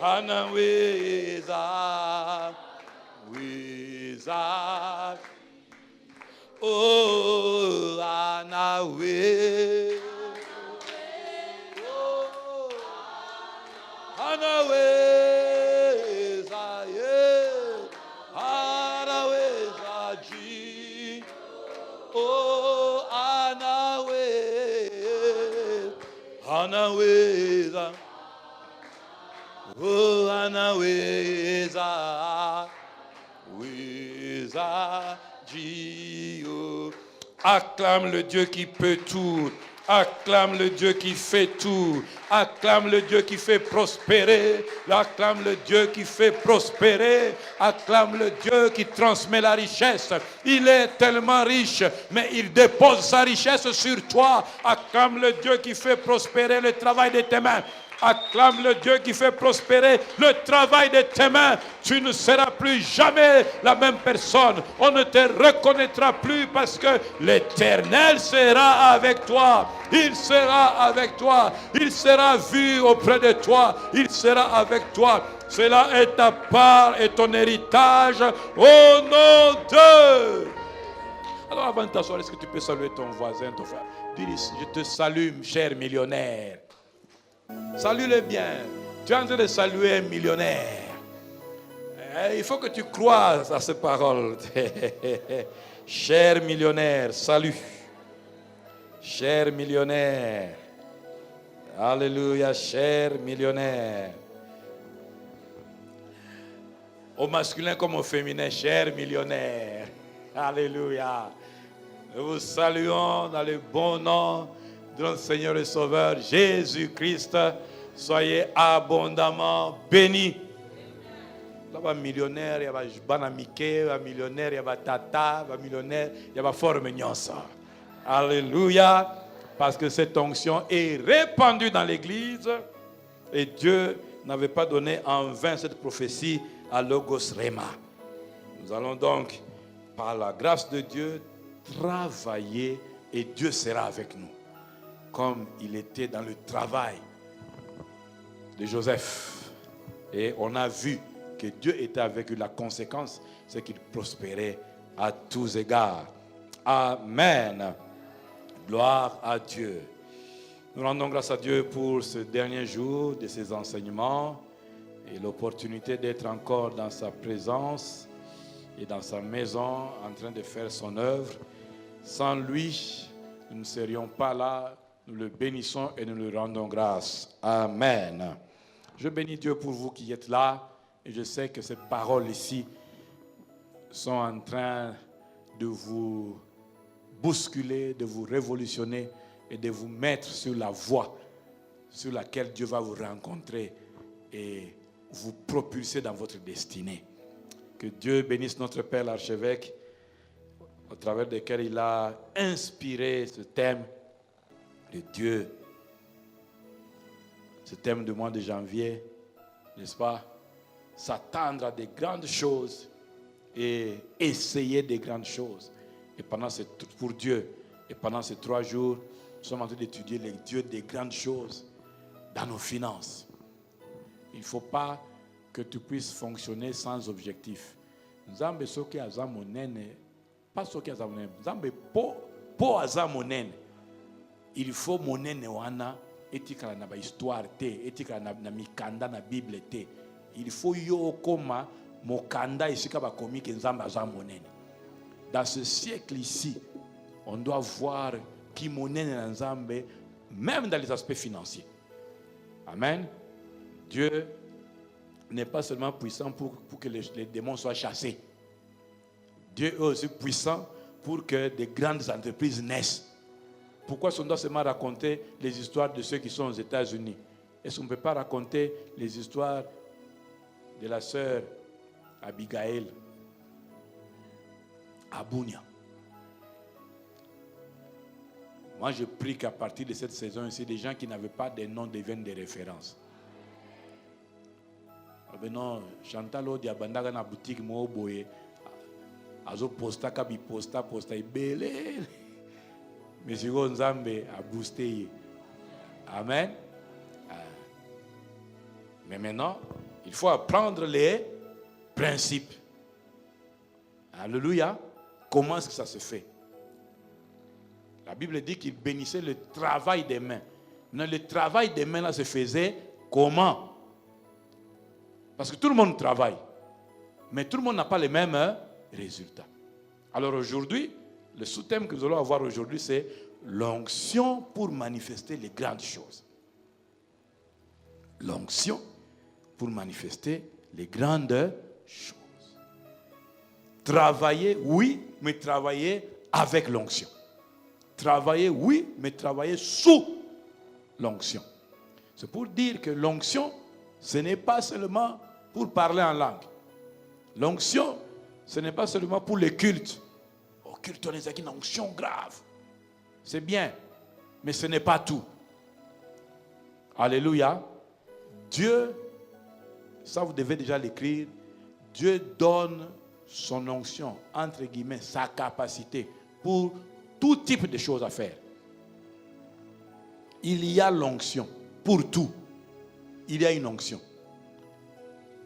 Anaweza, weza, oh, Anaweza. Anaweza, yeah. Anaweza, G. Oh, Anaweza. Anaweza. Oh, Anaweza. Weza, G. Oh. Acclame le Dieu qui peut tout. Acclame le Dieu qui fait tout. Acclame le Dieu qui fait prospérer. Acclame le Dieu qui fait prospérer. Acclame le Dieu qui transmet la richesse. Il est tellement riche, mais il dépose sa richesse sur toi. Acclame le Dieu qui fait prospérer le travail de tes mains. Acclame le Dieu qui fait prospérer le travail de tes mains. Tu ne seras plus jamais la même personne. On ne te reconnaîtra plus parce que l'Éternel sera avec toi. Il sera avec toi. Il sera vu auprès de toi. Il sera avec toi. Cela est ta part et ton héritage au nom de... Alors avant de t'asseoir, est-ce que tu peux saluer ton voisin, ton frère? Dis-lui, je te salue, cher millionnaire. Salue-le bien. Tu es en train de saluer un millionnaire. Il faut que tu crois à ces paroles. Cher millionnaire, salut. Cher millionnaire. Alléluia, cher millionnaire. Au masculin comme au féminin, cher millionnaire. Alléluia. Nous vous saluons dans le bon nom de notre Seigneur et Sauveur Jésus-Christ. Soyez abondamment bénis. Il y a un millionnaire, il y a un banamike, il y a un millionnaire, il y a un tata, il y a un millionnaire, il y a un fort mignon ça. Alléluia. Parce que cette onction est répandue dans l'église et Dieu n'avait pas donné en vain cette prophétie à Logos Rema. Nous allons donc, par la grâce de Dieu, travailler et Dieu sera avec nous. Comme il était dans le travail de Joseph. Et on a vu que Dieu était avec lui. La conséquence, c'est qu'il prospérait à tous égards. Amen. Gloire à Dieu. Nous rendons grâce à Dieu pour ce dernier jour de ses enseignements et l'opportunité d'être encore dans sa présence et dans sa maison en train de faire son œuvre. Sans lui, nous ne serions pas là. Nous le bénissons et nous lui rendons grâce. Amen. Je bénis Dieu pour vous qui êtes là et je sais que ces paroles ici sont en train de vous bousculer, de vous révolutionner et de vous mettre sur la voie sur laquelle Dieu va vous rencontrer et vous propulser dans votre destinée. Que Dieu bénisse notre Père l'archevêque au travers duquel il a inspiré ce thème de Dieu, ce thème du mois de janvier, n'est-ce pas? S'attendre à des grandes choses et essayer des grandes choses. Et pour Dieu, et pendant ces 3 jours, nous sommes en train d'étudier les dieux des grandes choses dans nos finances. Il ne faut pas que tu puisses fonctionner sans objectif. Nzambe soki aza monene, pas soki aza monene, Nzambe po aza monene. Il faut monene wana etikala na ba histoire te, etikala na mikanda na Bible te. Il faut yo koma mokanda esika ba komi ke Nzambe aza monene. Dans ce siècle ici, on doit voir qui monene na Nzambe même dans les aspects financiers. Amen. Dieu n'est pas seulement puissant pour que les démons soient chassés. Dieu est aussi puissant pour que des grandes entreprises naissent. Pourquoi on doit seulement raconter les histoires de ceux qui sont aux États-Unis? Est-ce qu'on ne peut pas raconter les histoires de la sœur Abigail à Bunia? Moi, je prie qu'à partir de cette saison ici, des gens qui n'avaient pas de noms deviennent des références. Non, Chantal Odiabanda na boutique mo boye azo posta kabi posta ibele mais si on Nzambe a boosté. Amen. Mais maintenant, il faut apprendre les principes. Alléluia. Comment est-ce que ça se fait? La Bible dit qu'il bénissait le travail des mains. Mais le travail des mains là se faisait comment? Parce que tout le monde travaille. Mais tout le monde n'a pas les mêmes résultats. Alors aujourd'hui, le sous-thème que nous allons avoir aujourd'hui, c'est l'onction pour manifester les grandes choses. L'onction pour manifester les grandes choses. Travailler, oui, mais travailler avec l'onction. Travailler, oui, mais travailler sous l'onction. C'est pour dire que l'onction, ce n'est pas seulement pour parler en langue. L'onction, ce n'est pas seulement pour les cultes. Au culte, on est une onction grave. C'est bien, mais ce n'est pas tout. Alléluia. Dieu, ça vous devez déjà l'écrire, Dieu donne son onction, entre guillemets, sa capacité pour tout type de choses à faire. Il y a l'onction pour tout. Il y a une onction.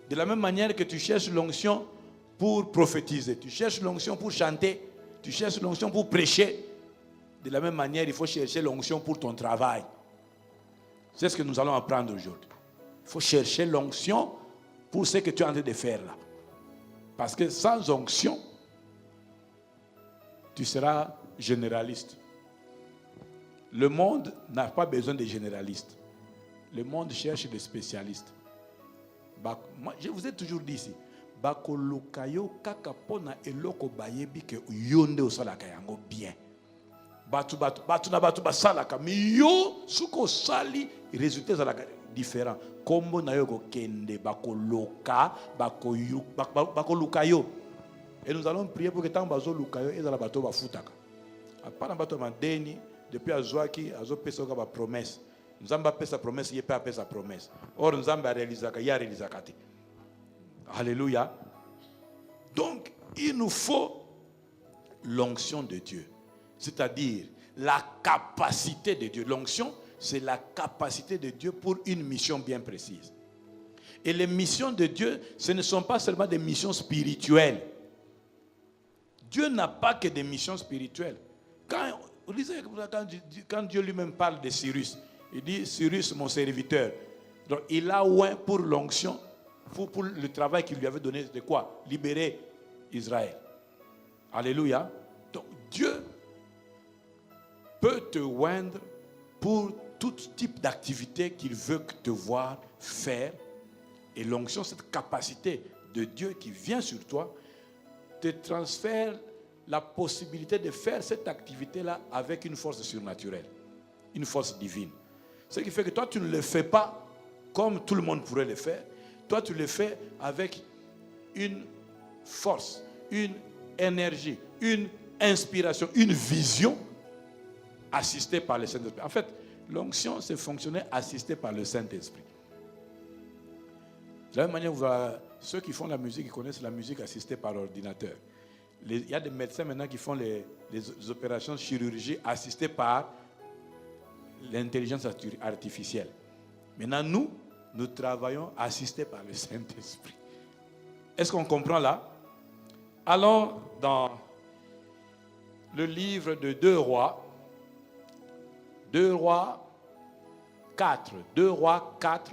De la même manière que tu cherches l'onction pour prophétiser, tu cherches l'onction pour chanter, tu cherches l'onction pour prêcher. De la même manière, il faut chercher l'onction pour ton travail. C'est ce que nous allons apprendre aujourd'hui. Il faut chercher l'onction pour ce que tu es en train de faire là. Parce que sans onction, tu seras généraliste. Le monde n'a pas besoin de généralistes. Le monde cherche des spécialistes. Moi, je vous ai toujours dit ici, bakolokayo kakapona eloko bayebi ke yonde osalaka yango bien. Batu basalaka mi yo suko sali résultats zalaka différents. Kombo na yo ko kende bakoloka bakolukayo. Et nous allons prier pour que tant bazo lukayo ezala bato bafutaka. Apana bato mandeni depuis azwaki azopesa ka ba promesse. Nzamba pesa promesse yepe apesa promesse. Or nzamba réalisaka ya réalisaka te. Alléluia. Donc il nous faut l'onction de Dieu. C'est-à-dire la capacité de Dieu. L'onction, c'est la capacité de Dieu pour une mission bien précise. Et les missions de Dieu, ce ne sont pas seulement des missions spirituelles. Dieu n'a pas que des missions spirituelles. Quand Dieu lui-même parle de Cyrus, il dit Cyrus, mon serviteur. Donc il a oint pour l'onction, pour le travail qu'il lui avait donné de quoi? Libérer Israël. Alléluia. Donc Dieu peut te oindre pour tout type d'activité qu'il veut te voir faire. Et l'onction, cette capacité de Dieu qui vient sur toi, te transfère la possibilité de faire cette activité-là avec une force surnaturelle, une force divine. Ce qui fait que toi, tu ne le fais pas comme tout le monde pourrait le faire. Toi, tu le fais avec une force, une énergie, une inspiration, une vision assistée par le Saint-Esprit. En fait, l'onction, c'est fonctionner assisté par le Saint-Esprit. De la même manière, ceux qui font la musique, ils connaissent la musique assistée par ordinateur. Il y a des médecins maintenant qui font les opérations de chirurgie assistées par l'intelligence artificielle. Maintenant, nous travaillons assistés par le Saint-Esprit. Est-ce qu'on comprend là? Allons dans le livre de 2 Rois. 2 Rois 4. 2 Rois 4.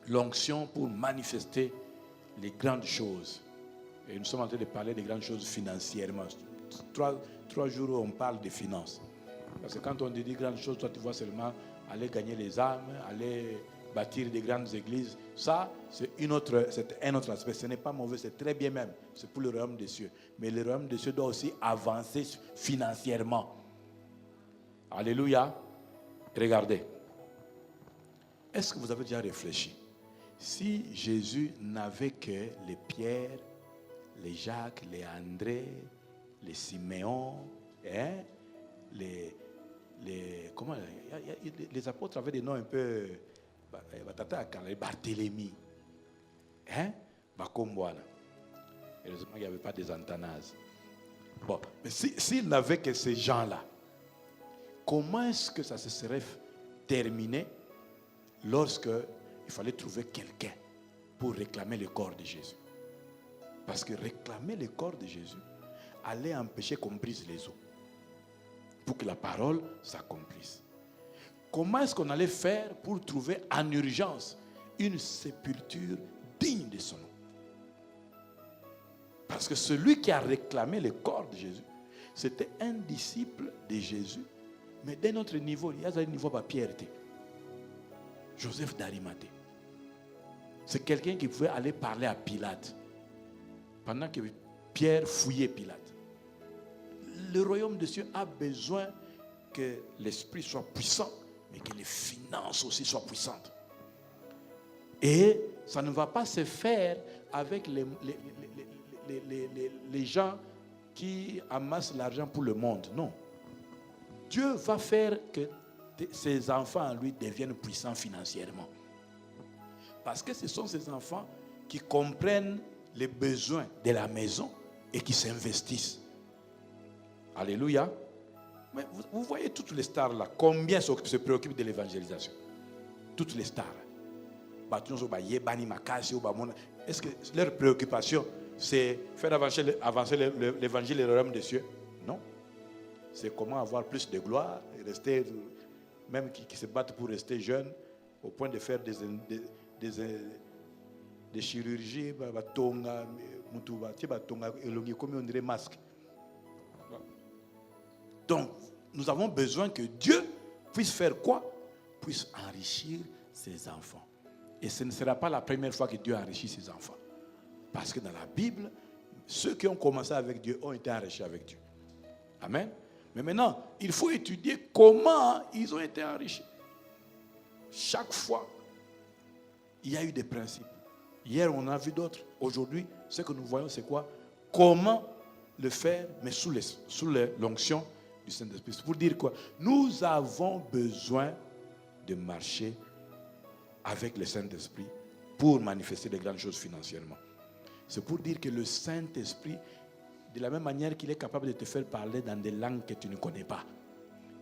L'onction pour manifester les grandes choses. Et nous sommes en train de parler des grandes choses financièrement. 3 jours où on parle de finances. Parce que quand on dit grandes choses, toi tu vois seulement aller gagner les âmes, aller bâtir des grandes églises. Ça, c'est un autre aspect. Ce n'est pas mauvais, c'est très bien même. C'est pour le royaume des cieux. Mais le royaume des cieux doit aussi avancer financièrement. Alléluia. Regardez. Est-ce que vous avez déjà réfléchi? Si Jésus n'avait que les Pierre, les Jacques, les André, les Siméon, les apôtres avaient des noms un peu, les Barthélemy, Bakombouana. Heureusement qu'il n'y avait pas des Antanas. Bon, mais s'il n'avait que ces gens-là, comment est-ce que ça se serait terminé lorsque il fallait trouver quelqu'un pour réclamer le corps de Jésus? Parce que réclamer le corps de Jésus allait empêcher qu'on brise les eaux pour que la parole s'accomplisse. Comment est-ce qu'on allait faire pour trouver en urgence une sépulture digne de son nom? Parce que celui qui a réclamé le corps de Jésus, c'était un disciple de Jésus, mais d'un autre niveau. Il y a un niveau de Pierre. Joseph d'Arimathée. C'est quelqu'un qui pouvait aller parler à Pilate pendant que Pierre fouillait Pilate. Le royaume de Dieu a besoin que l'esprit soit puissant, mais que les finances aussi soient puissantes. Et ça ne va pas se faire avec les gens qui amassent l'argent pour le monde. Non. Dieu va faire que ses enfants, lui, deviennent puissants financièrement. Parce que ce sont ces enfants qui comprennent les besoins de la maison et qui s'investissent. Alléluia. Mais vous voyez toutes les stars là, combien se préoccupent de l'évangélisation? Toutes les stars. Est-ce que leur préoccupation, c'est faire avancer l'évangile et le royaume des cieux? Non. C'est comment avoir plus de gloire et rester, même qui se battent pour rester jeunes, au point de faire des chirurgies, masque. Donc, nous avons besoin que Dieu puisse faire quoi? Puisse enrichir ses enfants. Et ce ne sera pas la première fois que Dieu enrichit ses enfants. Parce que dans la Bible, ceux qui ont commencé avec Dieu ont été enrichis avec Dieu. Amen. Mais maintenant, il faut étudier comment ils ont été enrichis. Chaque fois, il y a eu des principes. Hier, on a vu d'autres. Aujourd'hui, ce que nous voyons, c'est quoi? Comment le faire, mais sous l'onction du Saint-Esprit. C'est pour dire quoi? Nous avons besoin de marcher avec le Saint-Esprit pour manifester des grandes choses financièrement. C'est pour dire que le Saint-Esprit, de la même manière qu'il est capable de te faire parler dans des langues que tu ne connais pas,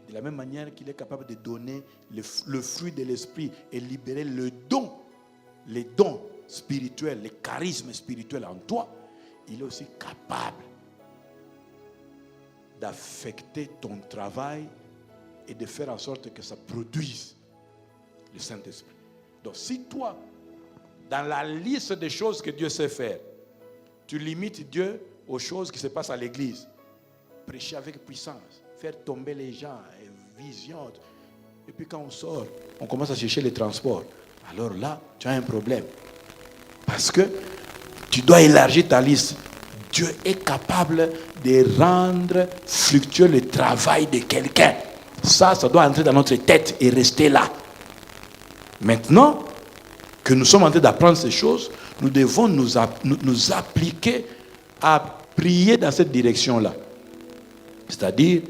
de la même manière qu'il est capable de donner le fruit de l'Esprit et libérer les dons spirituels, les charismes spirituels en toi, il est aussi capable d'affecter ton travail et de faire en sorte que ça produise le Saint-Esprit. Donc si toi, dans la liste des choses que Dieu sait faire, tu limites Dieu aux choses qui se passent à l'église, prêcher avec puissance, faire tomber les gens, vision, et puis quand on sort, on commence à chercher les transports, alors là, tu as un problème. Parce que tu dois élargir ta liste. Dieu est capable de rendre fructueux le travail de quelqu'un. Ça doit entrer dans notre tête et rester là. Maintenant que nous sommes en train d'apprendre ces choses, nous devons nous appliquer à prier dans cette direction-là. C'est-à-dire,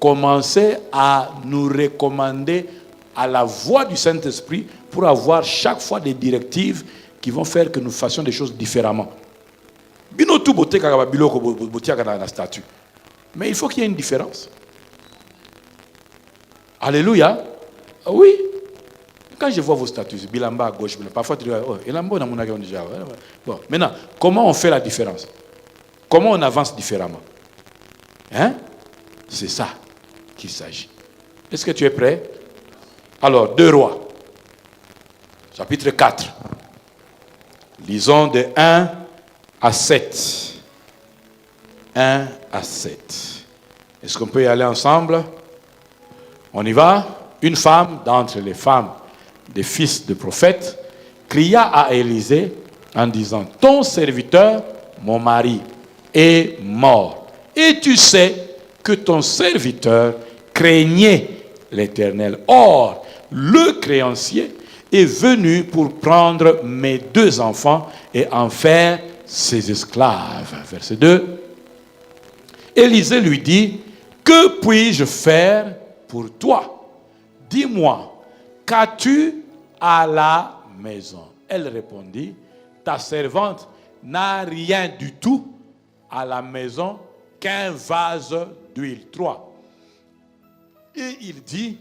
commencer à nous recommander à la voix du Saint-Esprit pour avoir chaque fois des directives qui vont faire que nous fassions des choses différemment. Mais il faut qu'il y ait une différence. Alléluia. Oui. Quand je vois vos statuts, Bilamba à gauche, parfois tu dis, oh, bon, maintenant, comment on fait la différence? Comment on avance différemment? Hein? C'est ça qu'il s'agit. Est-ce que tu es prêt? Alors, 2 Rois, chapitre 4. Lisons de 1 à 7. 1 à 7. Est-ce qu'on peut y aller ensemble? On y va? Une femme d'entre les femmes des fils de prophètes cria à Élisée en disant: ton serviteur, mon mari, est mort. Et tu sais que ton serviteur craignait l'Éternel. Or, le créancier est venu pour prendre mes 2 enfants et en faire ses esclaves. Verset 2. Élisée lui dit: que puis-je faire pour toi? Dis-moi, qu'as-tu à la maison? Elle répondit: ta servante n'a rien du tout à la maison qu'un vase d'huile. 3. Et il dit: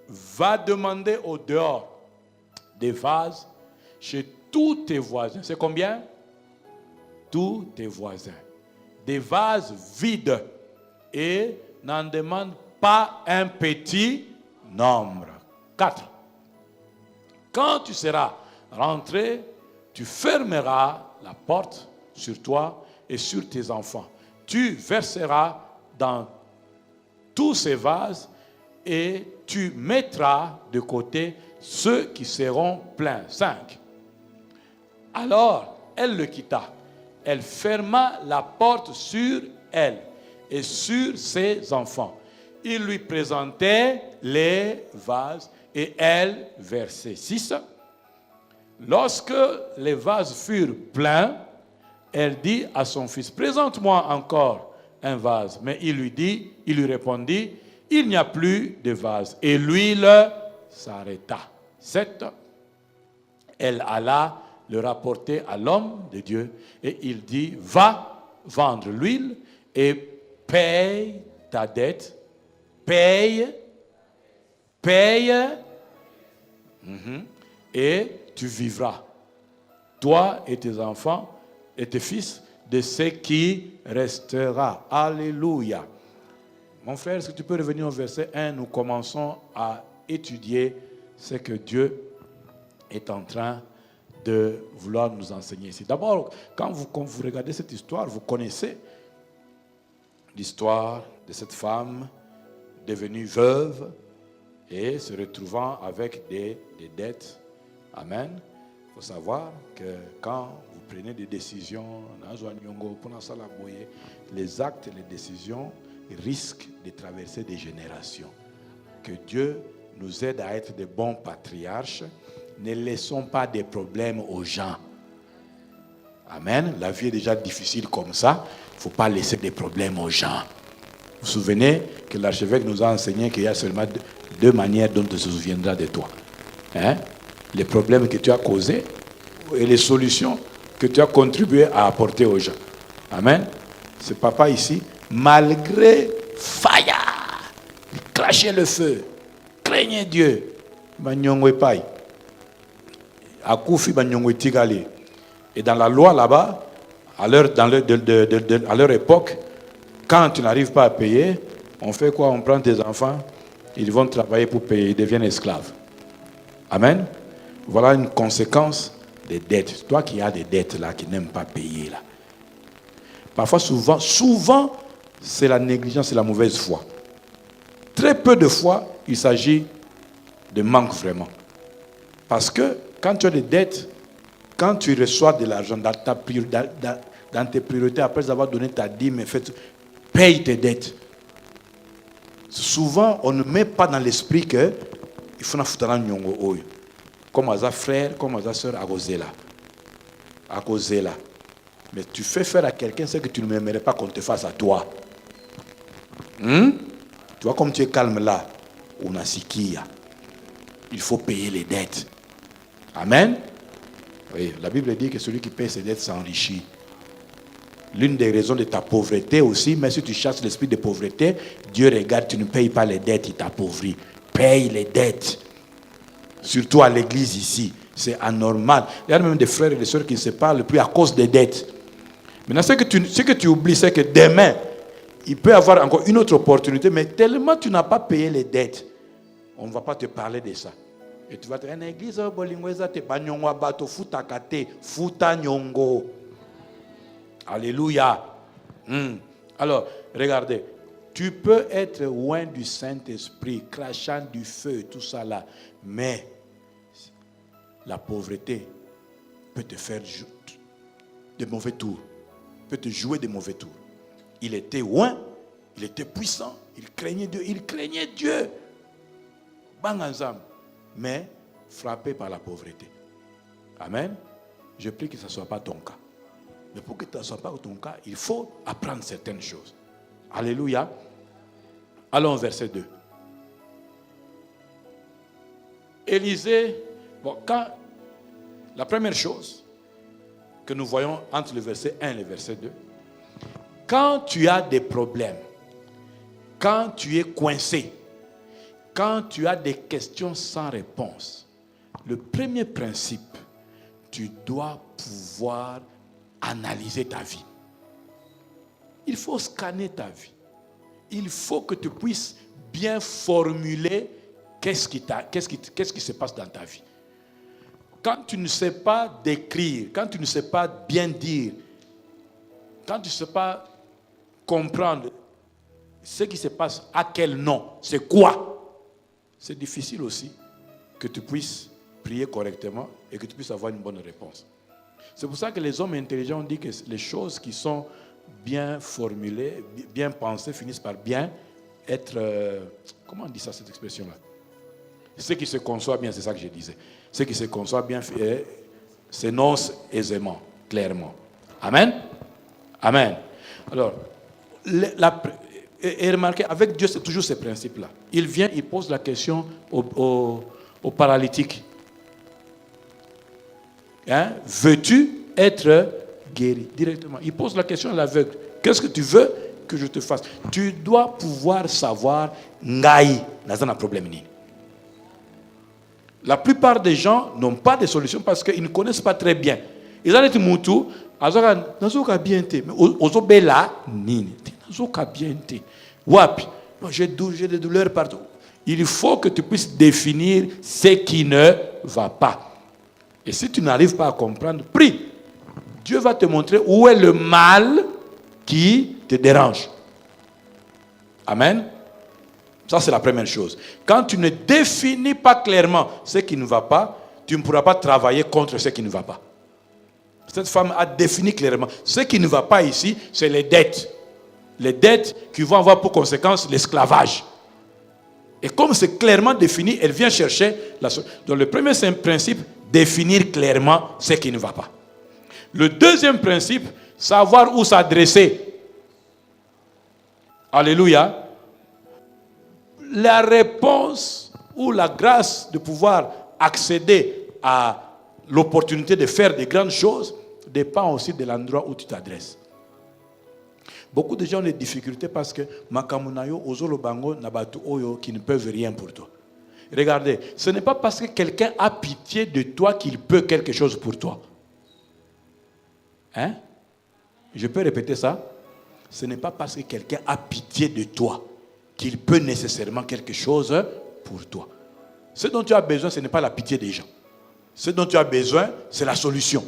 va demander au dehors des vases chez tous tes voisins. C'est combien? Tous tes voisins. Des vases vides. Et n'en demande pas un petit nombre. 4. Quand tu seras rentré, tu fermeras la porte sur toi et sur tes enfants. Tu verseras dans tous ces vases et tu mettras de côté ceux qui seront pleins. 5. Alors, elle le quitta. Elle ferma la porte sur elle et sur ses enfants. Il lui présentait les vases et elle versait. 6. Lorsque les vases furent pleins, elle dit à son fils: présente-moi encore un vase. Mais il lui répondit: il n'y a plus de vase. Et l'huile s'arrêta. 7. Elle alla le rapporter à l'homme de Dieu et il dit, va vendre l'huile et paye ta dette. Paye. Et tu vivras, toi et tes enfants et tes fils, de ce qui restera. Alléluia. Mon frère, est-ce que tu peux revenir au verset 1? Nous commençons à étudier ce que Dieu est en train de vouloir nous enseigner ici. D'abord, quand vous regardez cette histoire, vous connaissez l'histoire de cette femme devenue veuve et se retrouvant avec des dettes. Amen. Il faut savoir que quand vous prenez des décisions, les actes et les décisions risquent de traverser des générations. Que Dieu nous aide à être de bons patriarches. Ne laissons pas des problèmes aux gens. Amen. La vie est déjà difficile comme ça. Il ne faut pas laisser des problèmes aux gens. Vous vous souvenez que l'archevêque nous a enseigné qu'il y a seulement deux manières dont on se souviendra de toi. Les problèmes que tu as causés et les solutions que tu as contribué à apporter aux gens. Amen. Ce papa ici, malgré faya, il crachait le feu, craignait Dieu. Et dans la loi là-bas, à leur époque, quand tu n'arrives pas à payer, on fait quoi? On prend tes enfants, ils vont travailler pour payer, ils deviennent esclaves. Amen. Voilà une conséquence des dettes. Toi qui as des dettes là, qui n'aimes pas payer là. Parfois, souvent, c'est la négligence, c'est la mauvaise foi. Très peu de fois, il s'agit de manque vraiment. Parce que quand tu as des dettes, quand tu reçois de l'argent dans tes priorités, après avoir donné ta dîme, paye tes dettes. Souvent, on ne met pas dans l'esprit que il faut foutre un nyongo. Comme à frère, comme à soeur, à causer là. Mais tu fais faire à quelqu'un ce que tu ne m'aimerais pas qu'on te fasse à toi. Tu vois comme tu es calme là, on a sikia. Il faut payer les dettes. Amen. Oui, la Bible dit que celui qui paye ses dettes s'enrichit. L'une des raisons de ta pauvreté aussi, mais si tu chasses l'esprit de pauvreté, Dieu regarde, tu ne payes pas les dettes, il t'appauvrit. Paye les dettes. Surtout à l'église ici. C'est anormal. Il y a même des frères et des sœurs qui ne se parlent plus à cause des dettes. Maintenant, ce que tu oublies, c'est que demain, il peut y avoir encore une autre opportunité, mais tellement tu n'as pas payé les dettes, on ne va pas te parler de ça. Et tu vas te dire, une église, alléluia. Alors, regardez, tu peux être loin du Saint-Esprit, crachant du feu, tout ça là, mais la pauvreté peut te faire de mauvais tours, peut te jouer de mauvais tours. Il était loin, il était puissant, il craignait Dieu. Bang ensemble, mais frappé par la pauvreté. Amen. Je prie que ce ne soit pas ton cas. Mais pour que ce ne soit pas ton cas, il faut apprendre certaines choses. Alléluia. Allons au verset 2. Élisée, la première chose que nous voyons entre le verset 1 et le verset 2, quand tu as des problèmes, quand tu es coincé, quand tu as des questions sans réponse, le premier principe, tu dois pouvoir analyser ta vie. Il faut scanner ta vie. Il faut que tu puisses bien formuler qu'est-ce qui se passe dans ta vie. Quand tu ne sais pas décrire, quand tu ne sais pas bien dire, quand tu ne sais pas comprendre ce qui se passe, à quel nom, c'est quoi, c'est difficile aussi que tu puisses prier correctement et que tu puisses avoir une bonne réponse. C'est pour ça que les hommes intelligents ont dit que les choses qui sont bien formulées, bien pensées, finissent par bien être... comment on dit ça, cette expression-là? Ce qui se conçoit bien, c'est ça que je disais. Ce qui se conçoit bien s'énonce aisément, clairement. Amen? Amen. Alors, et remarquez, avec Dieu, c'est toujours ces principes-là. Il vient, il pose la question au paralytique. Hein? Veux-tu être guéri? Directement. Il pose la question à l'aveugle. Qu'est-ce que tu veux que je te fasse? Tu dois pouvoir savoir, ngai, n'a problème ni. La plupart des gens n'ont pas de solution parce qu'ils ne connaissent pas très bien. Ils ont dit moutou, nazoka bien te, mais ozobela nini, nazoka bien te. Wapi, j'ai des douleurs partout. Il faut que tu puisses définir ce qui ne va pas. Et si tu n'arrives pas à comprendre, prie. Dieu va te montrer où est le mal qui te dérange. Amen. Ça, c'est la première chose. Quand tu ne définis pas clairement ce qui ne va pas, tu ne pourras pas travailler contre ce qui ne va pas. Cette femme a défini clairement. Ce qui ne va pas ici, c'est les dettes. Les dettes qui vont avoir pour conséquence l'esclavage. Et comme c'est clairement défini, elle vient chercher la solution. Donc le premier principe, définir clairement ce qui ne va pas. Le deuxième principe, savoir où s'adresser. Alléluia. La réponse ou la grâce de pouvoir accéder à l'opportunité de faire de grandes choses dépend aussi de l'endroit où tu t'adresses. Beaucoup de gens ont des difficultés parce que makamunayo ozolo bango nabatu oyo qui ne peuvent rien pour toi. Regardez, ce n'est pas parce que quelqu'un a pitié de toi qu'il peut quelque chose pour toi. Hein? Je peux répéter ça? Ce n'est pas parce que quelqu'un a pitié de toi qu'il peut nécessairement quelque chose pour toi. Ce dont tu as besoin, ce n'est pas la pitié des gens. Ce dont tu as besoin, c'est la solution.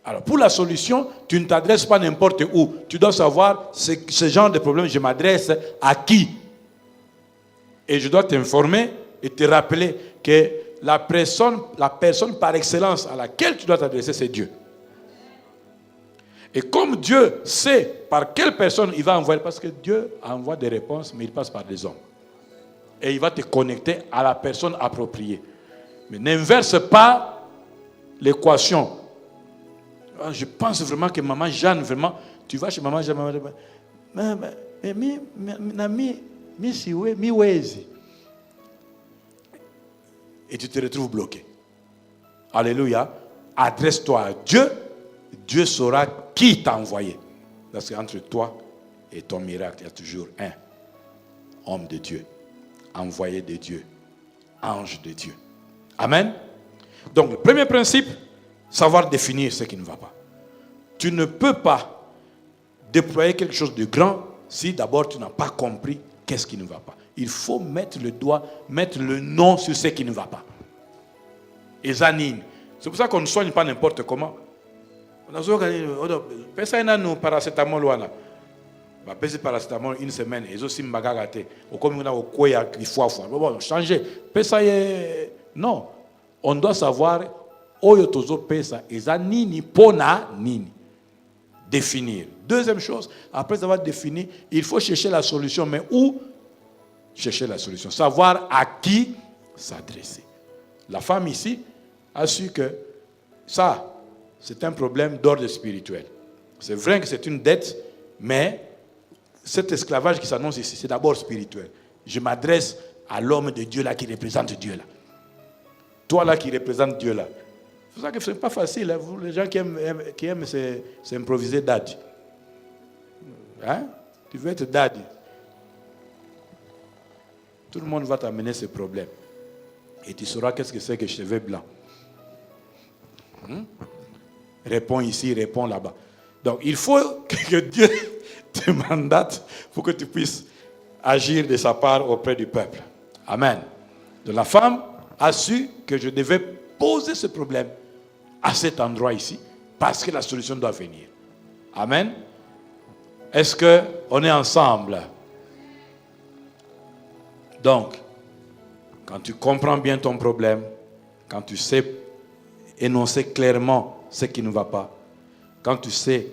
Alors, pour la solution, tu ne t'adresses pas n'importe où. Tu dois savoir, ce genre de problème, je m'adresse à qui? Et je dois t'informer et te rappeler que la personne par excellence à laquelle tu dois t'adresser, c'est Dieu. Et comme Dieu sait par quelle personne il va envoyer, parce que Dieu envoie des réponses, mais il passe par des hommes. Et il va te connecter à la personne appropriée. Mais n'inverse pas l'équation. Je pense vraiment que maman Jeanne, vraiment, tu vas chez maman Jeanne, et tu te retrouves bloqué. Alléluia. Adresse-toi à Dieu. Dieu saura qui t'a envoyé. Parce qu'entre toi et ton miracle, il y a toujours un homme de Dieu, envoyé de Dieu, ange de Dieu. Amen. Donc, le premier principe, savoir définir ce qui ne va pas. Tu ne peux pas déployer quelque chose de grand si d'abord tu n'as pas compris qu'est-ce qui ne va pas. Il faut mettre le doigt, mettre le nom sur ce qui ne va pas. Et zanine. C'est pour ça qu'on ne soigne pas n'importe comment. On a besoin de paracétamol. On a paracétamol une semaine. Et aussi, on a changé. Non. On doit savoir définir. Deuxième chose, après avoir défini, il faut chercher la solution. Mais où chercher la solution? Savoir à qui s'adresser. La femme ici a su que ça, c'est un problème d'ordre spirituel. C'est vrai que c'est une dette, mais cet esclavage qui s'annonce ici, c'est d'abord spirituel. Je m'adresse à l'homme de Dieu là qui représente Dieu là. Toi là qui représente Dieu là. C'est pour ça que ce n'est pas facile. Hein? Vous, les gens qui aiment s'improviser daddy. Hein? Tu veux être daddy. Tout le monde va t'amener ce problème. Et tu sauras qu'est-ce que c'est que cheveux blancs. Réponds ici, réponds là-bas. Donc, il faut que Dieu te mandate pour que tu puisses agir de sa part auprès du peuple. Amen. Donc, la femme a su que je devais poser ce problème à cet endroit ici parce que la solution doit venir. Amen. Est-ce qu'on est ensemble? Donc, quand tu comprends bien ton problème, quand tu sais énoncer clairement ce qui ne va pas, quand tu sais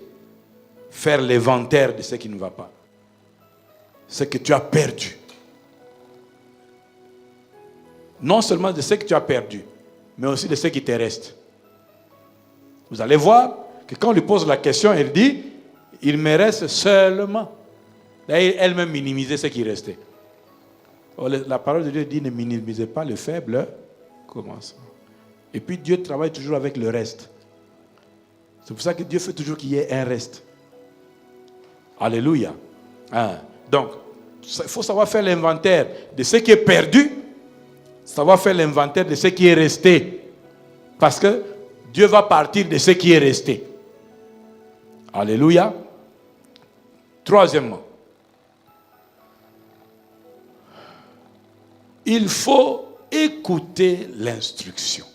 faire l'inventaire de ce qui ne va pas, ce que tu as perdu, non seulement de ce que tu as perdu, mais aussi de ce qui te reste. Vous allez voir que quand on lui pose la question, elle dit, il me reste seulement. D'ailleurs, elle-même minimisait ce qui restait. La parole de Dieu dit, ne minimisez pas le faible. Comment ça? Et puis Dieu travaille toujours avec le reste. C'est pour ça que Dieu fait toujours qu'il y ait un reste. Alléluia. Hein? Donc, il faut savoir faire l'inventaire de ce qui est perdu, savoir faire l'inventaire de ce qui est resté. Parce que Dieu va partir de ce qui est resté. Alléluia. Troisièmement, il faut écouter l'instruction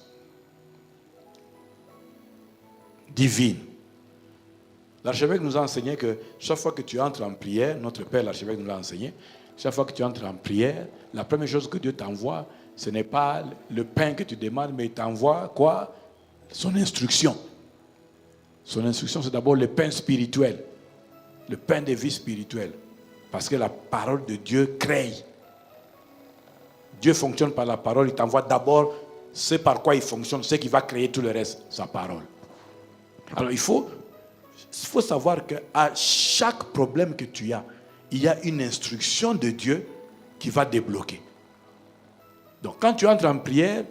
divine. L'archevêque nous a enseigné que chaque fois que tu entres en prière, notre Père l'archevêque nous l'a enseigné, chaque fois que tu entres en prière, la première chose que Dieu t'envoie, ce n'est pas le pain que tu demandes, mais il t'envoie quoi? Son instruction. Son instruction, c'est d'abord le pain spirituel, le pain de vie spirituelle. Parce que la parole de Dieu crée. Dieu fonctionne par la parole, il t'envoie d'abord ce par quoi il fonctionne, ce qui va créer tout le reste, sa parole. Alors il faut savoir qu'à chaque problème que tu as, il y a une instruction de Dieu qui va débloquer. Donc quand tu entres en prière,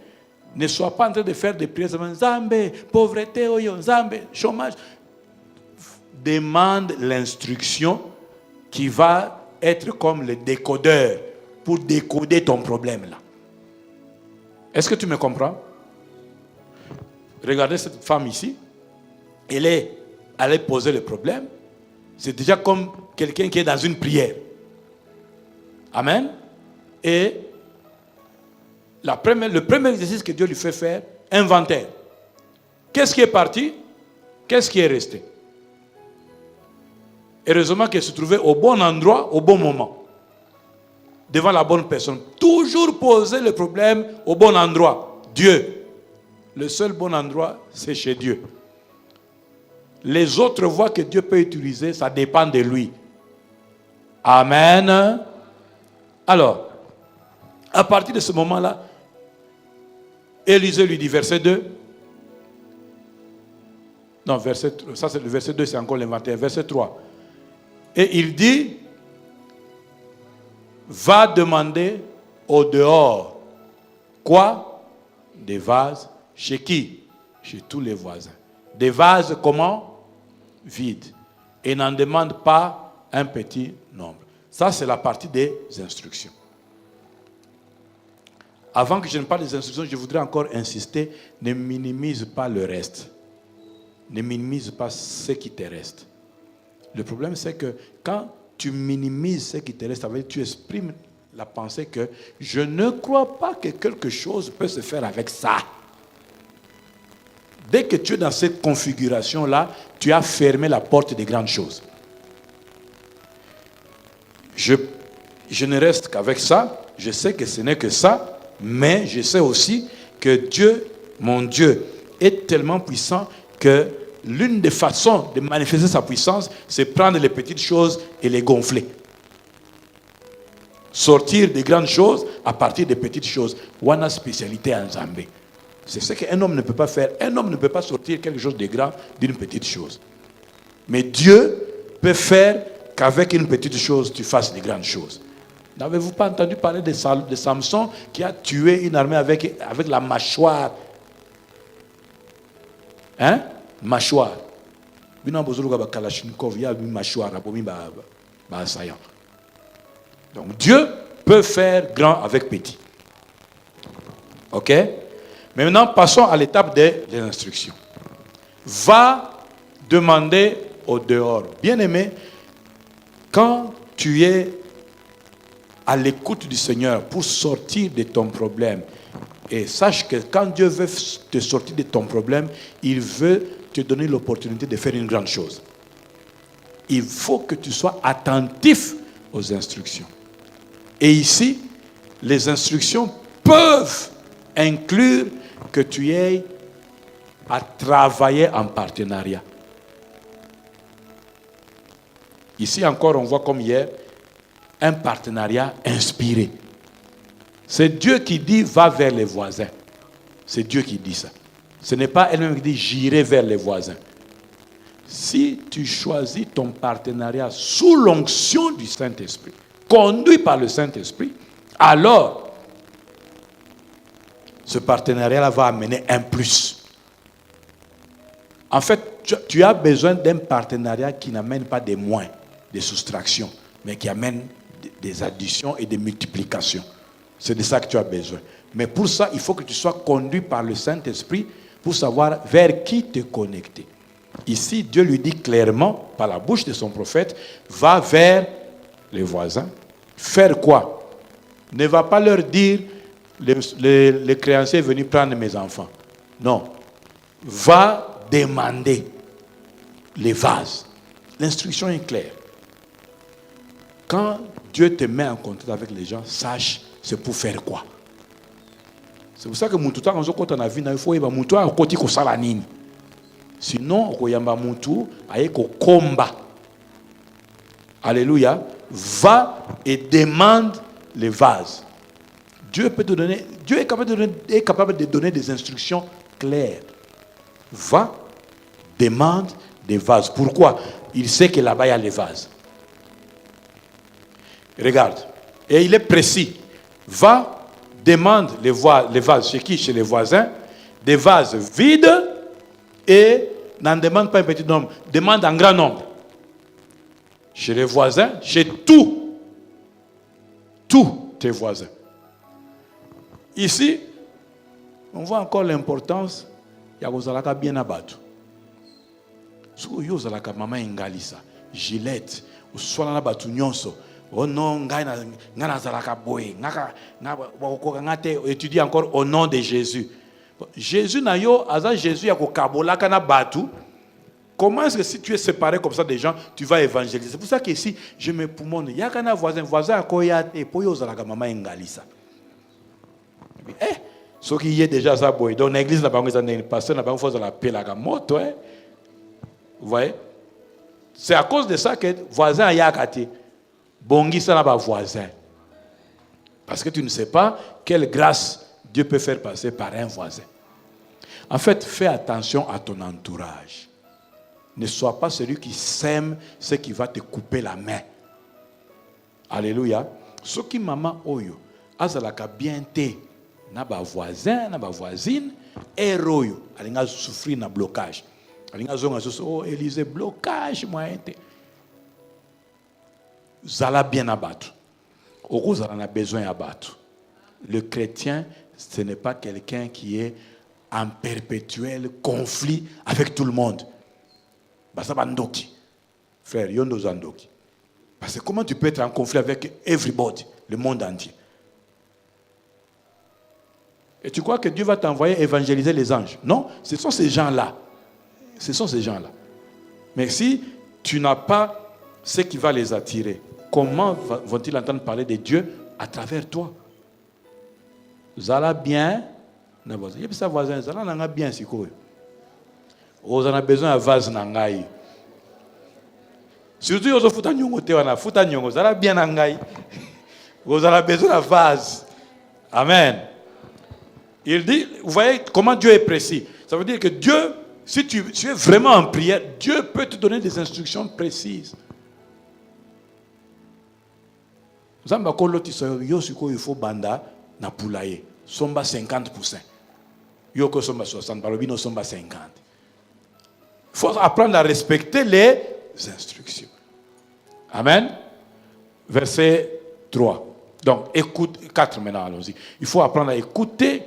ne sois pas en train de faire des prières, Zambé, pauvreté, Zambé, chômage. Demande l'instruction qui va être comme le décodeur pour décoder ton problème là. Est-ce que tu me comprends? Regardez cette femme ici. Elle est allée poser le problème. C'est déjà comme quelqu'un qui est dans une prière. Amen. Et le premier exercice que Dieu lui fait faire, inventaire. Qu'est-ce qui est parti? Qu'est-ce qui est resté? Heureusement qu'elle se trouvait au bon endroit, au bon moment. Devant la bonne personne. Toujours poser le problème au bon endroit. Dieu. Le seul bon endroit, c'est chez Dieu. Les autres voies que Dieu peut utiliser, ça dépend de lui. Amen. Alors, à partir de ce moment-là, Élisée lui dit, verset 2. Non, ça c'est le verset 2, c'est encore l'inventaire. Verset 3. Et il dit, va demander au dehors. Quoi? Des vases. Chez qui? Chez tous les voisins. Des vases comment? Vides. Et n'en demande pas un petit nombre. Ça, c'est la partie des instructions. Avant que je ne parle des instructions, je voudrais encore insister, ne minimise pas le reste. Ne minimise pas ce qui te reste. Le problème, c'est que quand tu minimises ce qui te reste, tu exprimes la pensée que je ne crois pas que quelque chose peut se faire avec ça. Dès que tu es dans cette configuration-là, tu as fermé la porte des grandes choses. Je ne reste qu'avec ça. Je sais que ce n'est que ça. Mais je sais aussi que Dieu, mon Dieu, est tellement puissant que l'une des façons de manifester sa puissance, c'est prendre les petites choses et les gonfler. Sortir des grandes choses à partir des petites choses. Wana spécialité en Zambie. C'est ce qu'un homme ne peut pas faire. Un homme ne peut pas sortir quelque chose de grand d'une petite chose. Mais Dieu peut faire qu'avec une petite chose, tu fasses des grandes choses. N'avez-vous pas entendu parler de Samson qui a tué une armée avec la mâchoire? Hein? Mâchoire. Donc Dieu peut faire grand avec petit. Ok? Maintenant, passons à l'étape des instructions. Va demander au dehors. Bien-aimé, quand tu es à l'écoute du Seigneur pour sortir de ton problème, et sache que quand Dieu veut te sortir de ton problème, il veut te donner l'opportunité de faire une grande chose. Il faut que tu sois attentif aux instructions. Et ici, les instructions peuvent inclure que tu aies à travailler en partenariat. Ici encore, on voit comme hier, un partenariat inspiré. C'est Dieu qui dit va vers les voisins. C'est Dieu qui dit ça. Ce n'est pas elle-même qui dit j'irai vers les voisins. Si tu choisis ton partenariat sous l'onction du Saint-Esprit, conduit par le Saint-Esprit, alors ce partenariat-là va amener un plus. En fait, tu as besoin d'un partenariat qui n'amène pas des moins, des soustractions, mais qui amène des additions et des multiplications. C'est de ça que tu as besoin. Mais pour ça, il faut que tu sois conduit par le Saint-Esprit pour savoir vers qui te connecter. Ici, Dieu lui dit clairement, par la bouche de son prophète, va vers les voisins. Faire quoi? Ne va pas leur dire, le créancier est venu prendre mes enfants. Non. Va demander les vases. L'instruction est claire. Quand Dieu te met en contact avec les gens, sache, c'est pour faire quoi? C'est pour ça que quand on a vu, il faut que sinon, combat. Alléluia. Va et demande les vases. Dieu peut te donner, Dieu est capable de donner des instructions claires. Va, demande des vases. Pourquoi? Il sait que là-bas il y a les vases. Regarde. Et il est précis. Va, demande les vases chez qui? Chez les voisins. Des vases vides. Et n'en demande pas un petit nombre. Demande un grand nombre. Chez les voisins. Chez tous tes voisins. Ici, on voit encore l'importance. Il y a des bien abattu. Si vous avez maman ingalisa, Gillette, ou soit na batu nyonso. Oh non, ngana zalaka boy, étudie encore au nom de Jésus. Jésus n'a yo aza Jésus ya ko kabola kana batu. Comment est-ce que si tu es séparé comme ça des gens, tu vas évangéliser? C'est pour ça qu'ici, je me poumonne. Il y a un voisin à Koyate, et pour y avoir maman ingalisa. Ce qui y est déjà ça, boy. Dans l'église, le pasteur n'a pas fait la paix la moto. Vous voyez? C'est à cause de ça que voisin a yakate. Bongi ça n'a pas voisin. Parce que tu ne sais pas quelle grâce Dieu peut faire passer par un voisin. En fait, fais attention à ton entourage. Ne sois pas celui qui sème ce qui va te couper la main. Alléluia. Ce qui maman oyo, azalaka bien te, na ba voisin, na ba voisine, eroyo, alinga souffrir na blocage. Alinga zonga so, oh Élysée, blocage moyen te. Zala bien abattu. Oko zala na besoin abattu. Le chrétien, ce n'est pas quelqu'un qui est en perpétuel conflit avec tout le monde. Basabandoki. Frère, yondo zandoki. Parce que comment tu peux être en conflit avec everybody, le monde entier? Et tu crois que Dieu va t'envoyer évangéliser les anges? Non, ce sont ces gens-là. Ce sont ces gens-là. Mais si tu n'as pas ce qui va les attirer, comment vont-ils entendre parler de Dieu à travers toi? Zala bien, na voisin. Il y a ça voisin, zala nanga bien si quoi. Vous en avez besoin de vase nangai. Surtout vous avez futa nyongo te wana futa nyongo zala bien nangai. Vous en avez besoin de vase. Amen. Il dit, vous voyez comment Dieu est précis. Ça veut dire que Dieu, si tu es vraiment en prière, Dieu peut te donner des instructions précises. Zamba koloti so yo siko il faut banda na poulailler. Somba 50%. Yoko somba 60, balobino somba 50. Il faut apprendre à respecter les instructions. Amen. Verset 3. Donc, écoute, 4 maintenant, allons-y. Il faut apprendre à écouter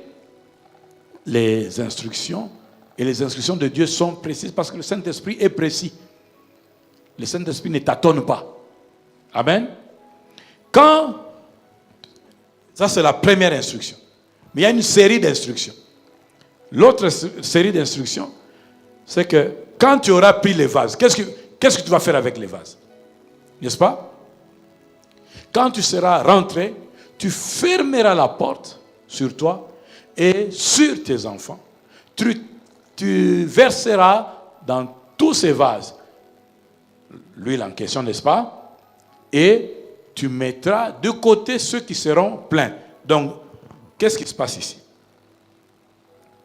les instructions. Et les instructions de Dieu sont précises parce que le Saint-Esprit est précis. Le Saint-Esprit ne tâtonne pas. Amen. Ça c'est la première instruction. Mais il y a une série d'instructions. L'autre série d'instructions, c'est que quand tu auras pris les vases, qu'est-ce que tu vas faire avec les vases? N'est-ce pas? Quand tu seras rentré, tu fermeras la porte sur toi et sur tes enfants. Tu verseras dans tous ces vases l'huile en question, n'est-ce pas? Et tu mettras de côté ceux qui seront pleins. Donc, qu'est-ce qui se passe ici?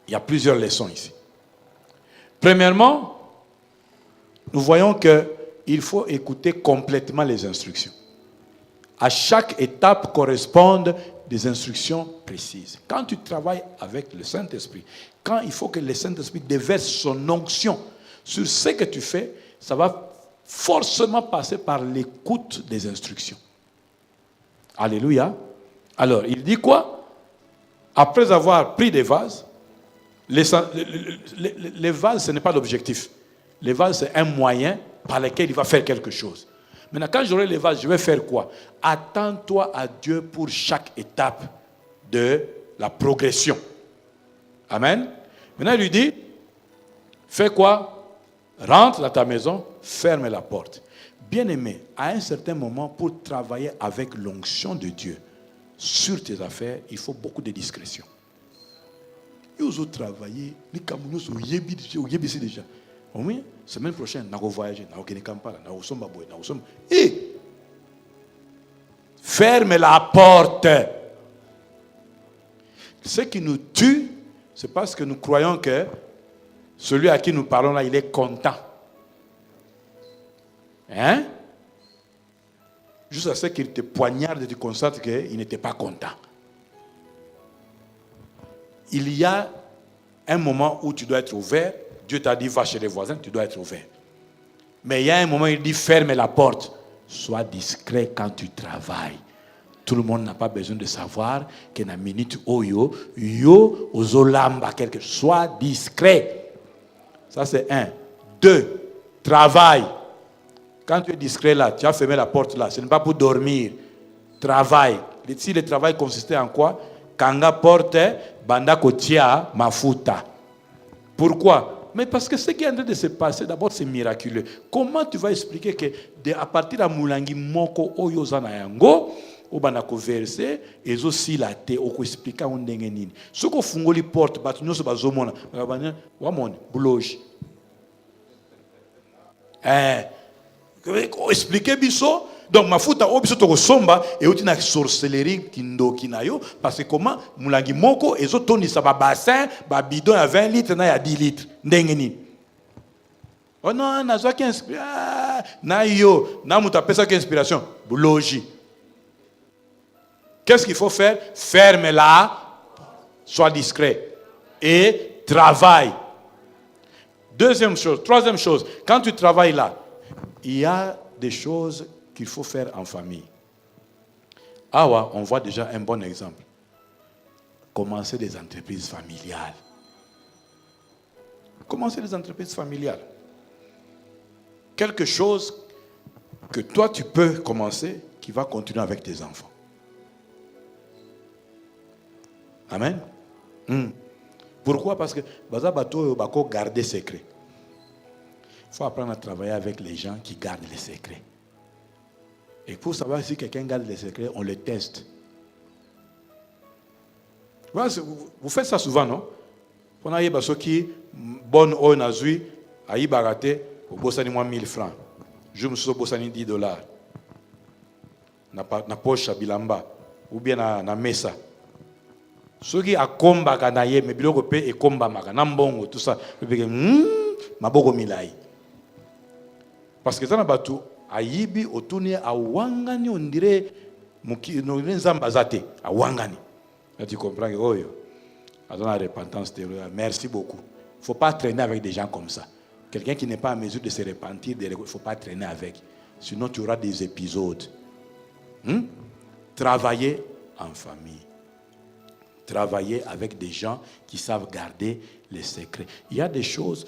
Il y a plusieurs leçons ici. Premièrement, nous voyons qu'il faut écouter complètement les instructions. À chaque étape correspondent des instructions précises. Quand tu travailles avec le Saint-Esprit, quand il faut que le Saint-Esprit déverse son onction Sur ce que tu fais, ça va forcément passer par l'écoute des instructions. Alléluia. Alors, il dit quoi? Après avoir pris des vases, les vases, ce n'est pas l'objectif. Les vases, c'est un moyen par lequel il va faire quelque chose. Maintenant, quand j'aurai les vases, je vais faire quoi? Attends-toi à Dieu pour chaque étape de la progression. Amen. Maintenant, il lui dit, fais quoi? Rentre dans ta maison, ferme la porte. Bien-aimé, à un certain moment, pour travailler avec l'onction de Dieu sur tes affaires, il faut beaucoup de discrétion. Ils ont travaillé, les Camerounais sont yébis déjà. Oui, semaine prochaine, nous allons voyager, nous allons Kampala, nous allons et ferme la porte. Ce qui nous tue, c'est parce que nous croyons que celui à qui nous parlons là, il est content. Hein? Juste à ce qu'il te poignarde et tu constates qu'il n'était pas content. Il y a un moment où tu dois être ouvert. Dieu t'a dit, va chez les voisins, tu dois être ouvert. Mais il y a un moment où il dit, ferme la porte. Sois discret quand tu travailles. Tout le monde n'a pas besoin de savoir que na minute oyo, yo, ozolamba quelque chose. Sois discret. Ça c'est 1. 2. Travaille. Quand tu es discret là, tu as fermé la porte là. Ce n'est pas pour dormir. Travaille. Si le travail consistait en quoi? Kanga porte, banda kotia, mafuta. Pourquoi? Mais parce que ce qui est en train de se passer, d'abord, c'est miraculeux. Comment tu vas expliquer que à partir de Moulangi Moko Oyozana Yango, au banako verser, et aussi la te, au expliquer on dengenine. Ce qu'on fungoli porte, batunyo se bazomona, wamon, bouloge. Expliquer biso. Donc, ma fouta obiso toko somba et outi na sorcellerie kindo kinayo parce que comment mulangi moko ezo toni sa ba bassin ba bidon à 20 litres na ya 10 litres ndengeni. Oh non, na zo ki na yo na muta pesa ki inspiration boulogi. Qu'est-ce qu'il faut faire? Ferme-la, sois discret et travaille. Deuxième chose, troisième chose, quand tu travailles là, il y a des choses qu'il faut faire en famille. Ah, on voit déjà un bon exemple. Commencer des entreprises familiales. Commencer des entreprises familiales. Quelque chose que toi tu peux commencer qui va continuer avec tes enfants. Amen. Pourquoi? Parce que baza bato bako garder secret. Il faut apprendre à travailler avec les gens qui gardent les secrets. Et pour savoir si quelqu'un garde les secrets, on le teste. Vous faites ça souvent, non? Quand on a qui bonne eau nazui, aïe baraté, au bossani moi 1000 francs. Je me suis bossani $10. Na poche à bilamba ou bien na mesa. Ceux qui a combat kanaye, mais biloko pe et combat maka, nambongo tout ça. Maboko milai. Parce que ça n'a pas tout. Ayibi otuni awangani on dirait awangani. Là tu comprends que oh yo, la repentance merci beaucoup. Il ne faut pas traîner avec des gens comme ça. Quelqu'un qui n'est pas en mesure de se repentir, il ne faut pas traîner avec. Sinon tu auras des épisodes. Travailler en famille. Travailler avec des gens qui savent garder les secrets. Il y a des choses,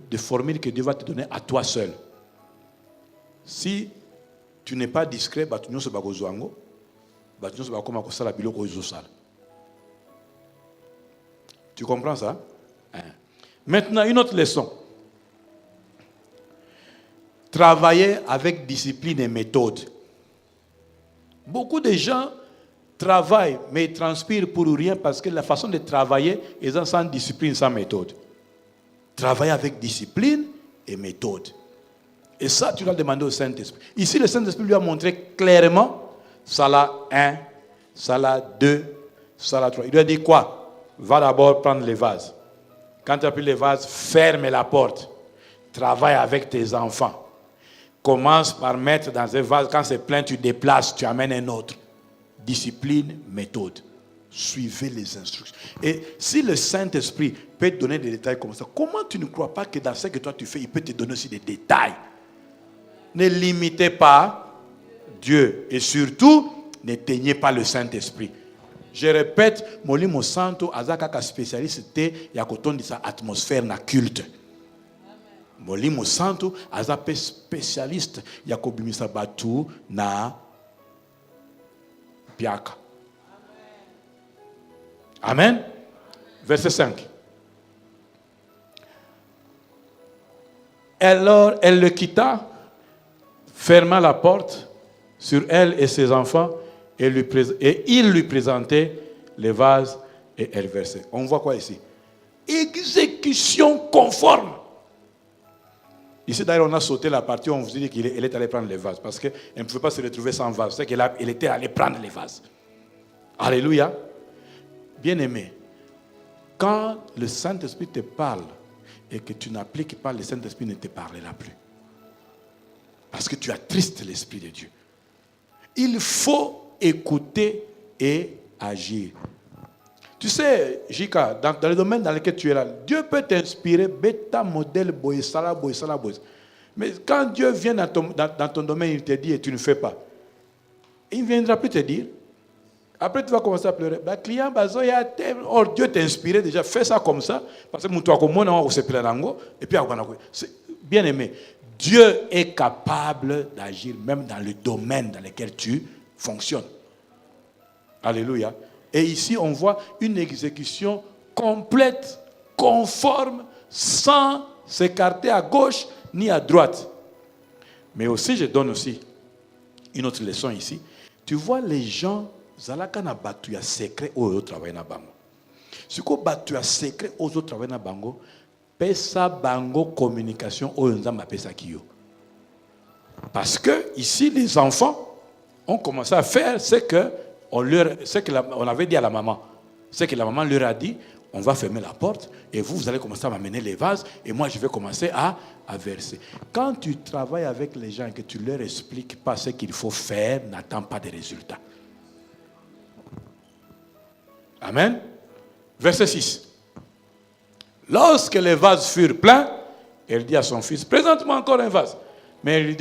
des formules que Dieu va te donner à toi seul. Si tu n'es pas discret, tu comprends ça? Maintenant, une autre leçon. Travailler avec discipline et méthode. Beaucoup de gens travaillent, mais ils transpirent pour rien parce que la façon de travailler est sans discipline, sans méthode. Travailler avec discipline et méthode. Et ça, tu dois demander au Saint-Esprit. Ici, le Saint-Esprit lui a montré clairement, Salah 1, Salah 2, Salah 3. Il lui a dit quoi? Va d'abord prendre les vases. Quand tu as pris les vases, ferme la porte. Travaille avec tes enfants. Commence par mettre dans un vase. Quand c'est plein, tu déplaces, tu amènes un autre. Discipline, méthode. Suivez les instructions. Et si le Saint-Esprit peut te donner des détails comme ça, comment tu ne crois pas que dans ce que toi tu fais, il peut te donner aussi des détails? Ne limitez pas Dieu. Et surtout, n'éteignez pas le Saint-Esprit. Je répète, Molimo Santo, Azakaka spécialiste, il y a de sa atmosphère na culte. Molimo Santo, Azapé spécialiste, il y a Kobimisa Batu na Piaka. Amen. Verset 5. Alors, elle le quitta, ferma la porte sur elle et ses enfants, et il lui présentait les vases et elle versait. On voit quoi ici? Exécution conforme. Ici, d'ailleurs, on a sauté la partie où on vous dit qu'elle est allée prendre les vases, parce qu'elle ne pouvait pas se retrouver sans vase. C'est qu'elle était allée prendre les vases. Alléluia. Bien-aimé, quand le Saint-Esprit te parle et que tu n'appliques pas, le Saint-Esprit ne te parlera plus. Parce que tu attristes l'Esprit de Dieu. Il faut écouter et agir. Tu sais, Jika, dans le domaine dans lequel tu es là, Dieu peut t'inspirer, bêta, modèle, boïsala. Mais quand Dieu vient dans ton domaine, il te dit et tu ne fais pas, il ne viendra plus te dire. Après, tu vas commencer à pleurer. Client, or Dieu t'a inspiré déjà, fais ça comme ça, parce que et puis, bien aimé, Dieu est capable d'agir même dans le domaine dans lequel tu fonctionnes. Alléluia. Et ici, on voit une exécution complète, conforme, sans s'écarter à gauche ni à droite. Mais aussi, je donne aussi une autre leçon ici. Tu vois les gens, zalaka na batu ya secret au travail na bango. Ce que batu ya secret au travail na bango, pesa bango communication au nzamba pesa kiyo. Parce que ici, les enfants ont commencé à faire ce qu'on avait dit à la maman. Ce que la maman leur a dit, on va fermer la porte et vous allez commencer à m'amener les vases et moi je vais commencer à verser. Quand tu travailles avec les gens et que tu ne leur expliques pas ce qu'il faut faire, n'attends pas de résultats. Amen. Verset 6. Lorsque les vases furent pleins, elle dit à son fils, présente-moi encore un vase. Mais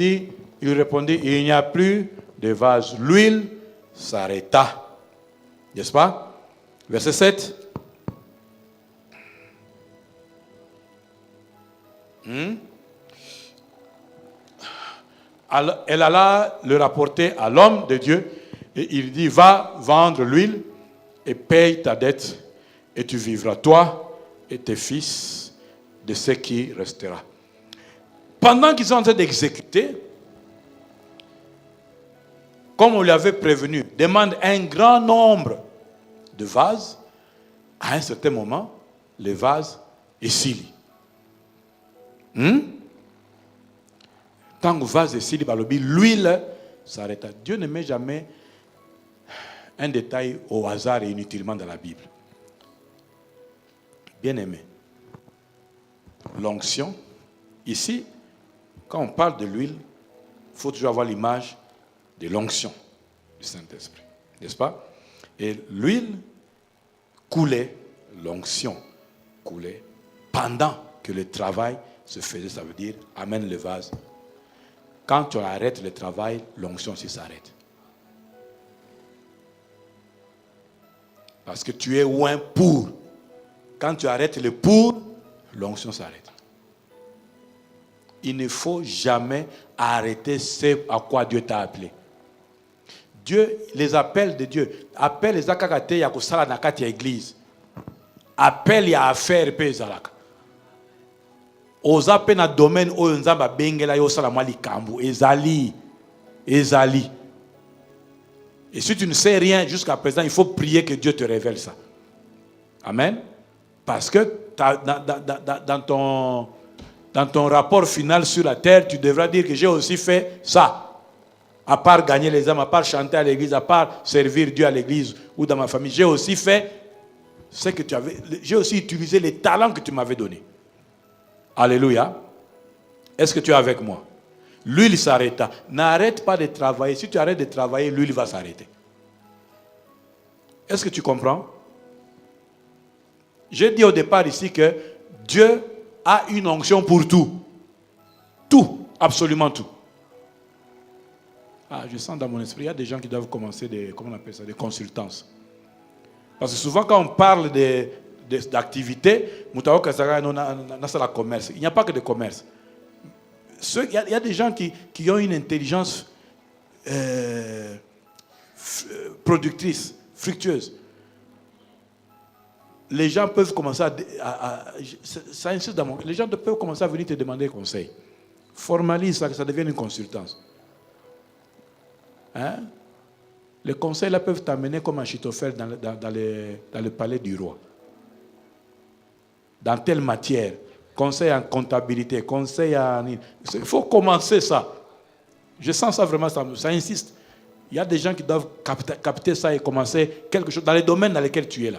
il répondit, il n'y a plus de vase. L'huile s'arrêta. N'est-ce pas? Verset 7. Alors, elle alla le rapporter à l'homme de Dieu et il dit, va vendre l'huile et paye ta dette et tu vivras, toi et tes fils, de ce qui restera. Pendant qu'ils sont en train d'exécuter, comme on lui avait prévenu, demande un grand nombre de vases. À un certain moment, les vases essilent. Tant que le vase essilent, l'huile s'arrête. Dieu ne met jamais un détail au hasard et inutilement dans la Bible. Bien aimé, l'onction, ici, quand on parle de l'huile, il faut toujours avoir l'image de l'onction du Saint-Esprit, n'est-ce pas? Et l'huile coulait, l'onction coulait pendant que le travail se faisait, ça veut dire amène le vase. Quand tu arrêtes le travail, l'onction aussi s'arrête. Parce que tu es loin pour. Quand tu arrêtes le pour, l'onction s'arrête. Il ne faut jamais arrêter ce à quoi Dieu t'a appelé. Dieu, les appels de Dieu, appelle les akakate ya kusala na kati ya église. Appel ya affaire pe zalaka. Oza pe na domaine oyo nzamba bengela yo sala mwa likambo ezali. Et si tu ne sais rien jusqu'à présent, il faut prier que Dieu te révèle ça. Amen. Parce que dans ton rapport final sur la terre, tu devras dire que j'ai aussi fait ça. À part gagner les âmes, à part chanter à l'église, à part servir Dieu à l'église ou dans ma famille, j'ai aussi fait ce que tu avais. J'ai aussi utilisé les talents que tu m'avais donnés. Alléluia. Est-ce que tu es avec moi? L'huile s'arrêta. N'arrête pas de travailler. Si tu arrêtes de travailler, l'huile va s'arrêter. Est-ce que tu comprends? J'ai dit au départ ici que Dieu a une onction pour tout. Tout, absolument tout. Ah, je sens dans mon esprit, il y a des gens qui doivent commencer des, comment on appelle ça, des consultances. Parce que souvent quand on parle d'activités, il n'y a pas que de commerce. Il y a des gens qui ont une intelligence productrice, fructueuse. Les gens peuvent commencer ça insiste dans les gens peuvent commencer à venir te demander conseil. Formalise ça, que ça devienne une consultance. Hein? Les conseils là peuvent t'amener comme un Achitophel dans le palais du roi. Dans telle matière, conseil en comptabilité, conseil en... Il faut commencer ça. Je sens ça vraiment, ça insiste. Il y a des gens qui doivent capter ça et commencer quelque chose dans les domaines dans lesquels tu es là.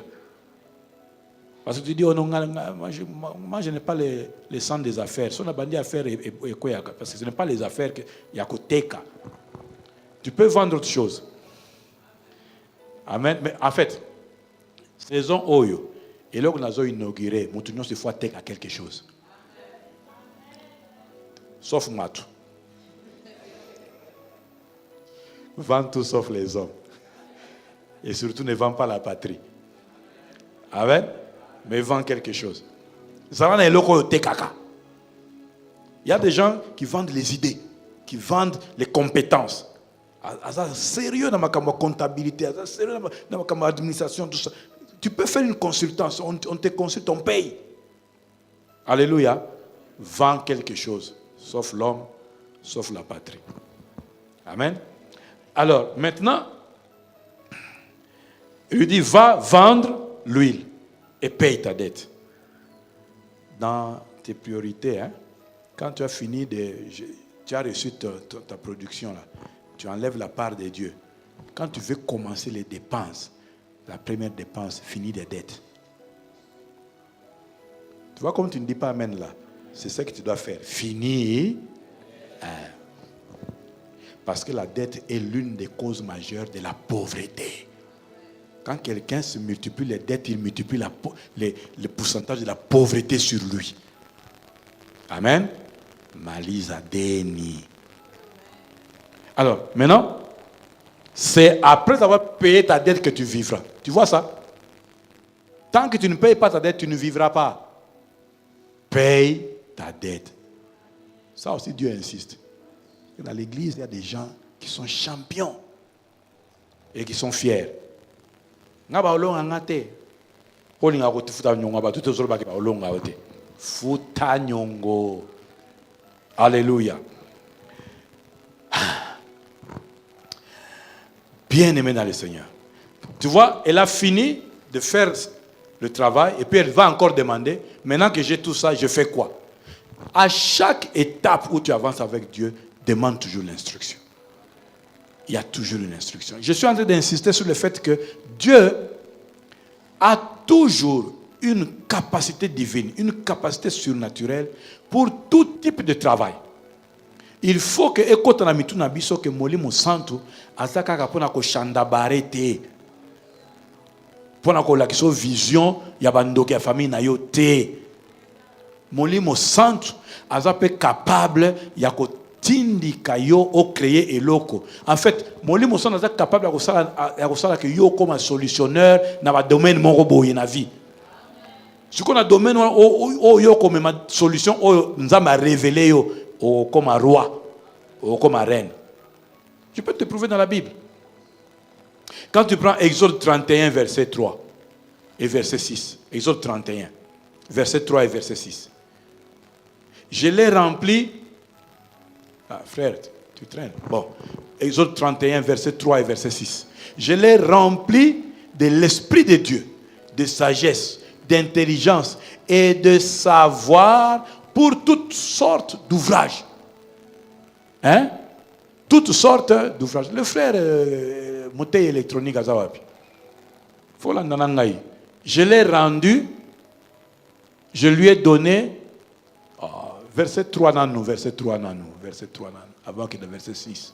Parce que tu dis, oh non, moi je n'ai pas les centres des affaires. Si on a bandit affaires, parce que ce n'est pas les affaires qu'il y a côté. Tu peux vendre autre chose. Amen. Mais en fait, saison Oyo, et là on a inauguré, nous se fois tech à quelque chose. Sauf Matou. Vends tout sauf les hommes. Et surtout ne vends pas la patrie. Amen. Mais vends quelque chose. Il y a des gens qui vendent les idées, qui vendent les compétences. Sérieux dans ma comptabilité, sérieux dans ma administration, tout ça. Tu peux faire une consultance, on te consulte, on paye. Alléluia. Vends quelque chose, sauf l'homme, sauf la patrie. Amen. Alors, maintenant, il lui dit, va vendre l'huile et paye ta dette. Dans tes priorités, hein, quand tu as fini tu as reçu ta production, là, tu enlèves la part de Dieu. Quand tu veux commencer les dépenses, la première dépense, finis des dettes. Tu vois comme tu ne dis pas amen là. C'est ça que tu dois faire. Finis. Parce que la dette est l'une des causes majeures de la pauvreté. Quand quelqu'un se multiplie les dettes, il multiplie le pourcentage de la pauvreté sur lui. Amen. Malisa Deni. Alors, maintenant, c'est après avoir payé ta dette que tu vivras. Tu vois ça? Tant que tu ne payes pas ta dette, tu ne vivras pas. Paye ta dette. Ça aussi, Dieu insiste. Dans l'église, il y a des gens qui sont champions et qui sont fiers. Alléluia. Bien aimé dans le Seigneur. Tu vois, elle a fini de faire le travail et puis elle va encore demander, maintenant que j'ai tout ça, je fais quoi? À chaque étape où tu avances avec Dieu, demande toujours l'instruction. Il y a toujours une instruction. Je suis en train d'insister sur le fait que Dieu a toujours une capacité divine, une capacité surnaturelle pour tout type de travail. Il faut que écoute na mitu na biso que molimo santo azaka kapona ko shandabarete pona ko lakiso vision ya bandoki ya famille na yo te. Molimo santo azape capable ya ko tindika yo o créer eloko. En fait, molimo santo azaka capable ya ko sala que yo comme solutionneur na ba domaine moko boye na vie. Ce qu'on a domaine yo comme ma solution o nzamba révéler yo comme un roi ou comme un reine. Je peux te prouver dans la Bible. Quand tu prends Exode 31, verset 3 et verset 6. Exode 31, verset 3 et verset 6. Je l'ai rempli. Ah, frère, tu traînes. Bon. Exode 31, verset 3 et verset 6. Je l'ai rempli de l'Esprit de Dieu, de sagesse, d'intelligence et de savoir pour toutes sortes d'ouvrages. Hein? Toutes sortes d'ouvrages. Le frère Moté électronique à Zawapi. Je l'ai rendu, je lui ai donné, verset 3 dans nous, verset 3 dans nous, verset 3 dans nous, avant que le verset 6.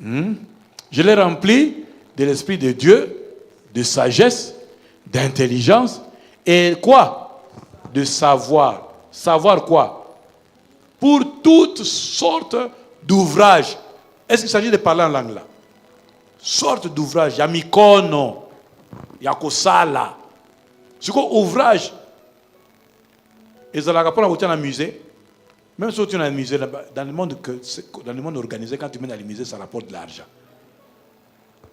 Je l'ai rempli de l'Esprit de Dieu, de sagesse, d'intelligence et quoi? De savoir. Savoir quoi? Pour toutes sortes d'ouvrages. Est-ce qu'il s'agit de parler en langue là? Sortes d'ouvrages. Il y a mikono, il y a kosala. C'est quoi ouvrage? Et ça la pour la dans un musée. Même si tu es dans un musée, dans le monde organisé, quand tu mets dans le musée, ça rapporte de l'argent.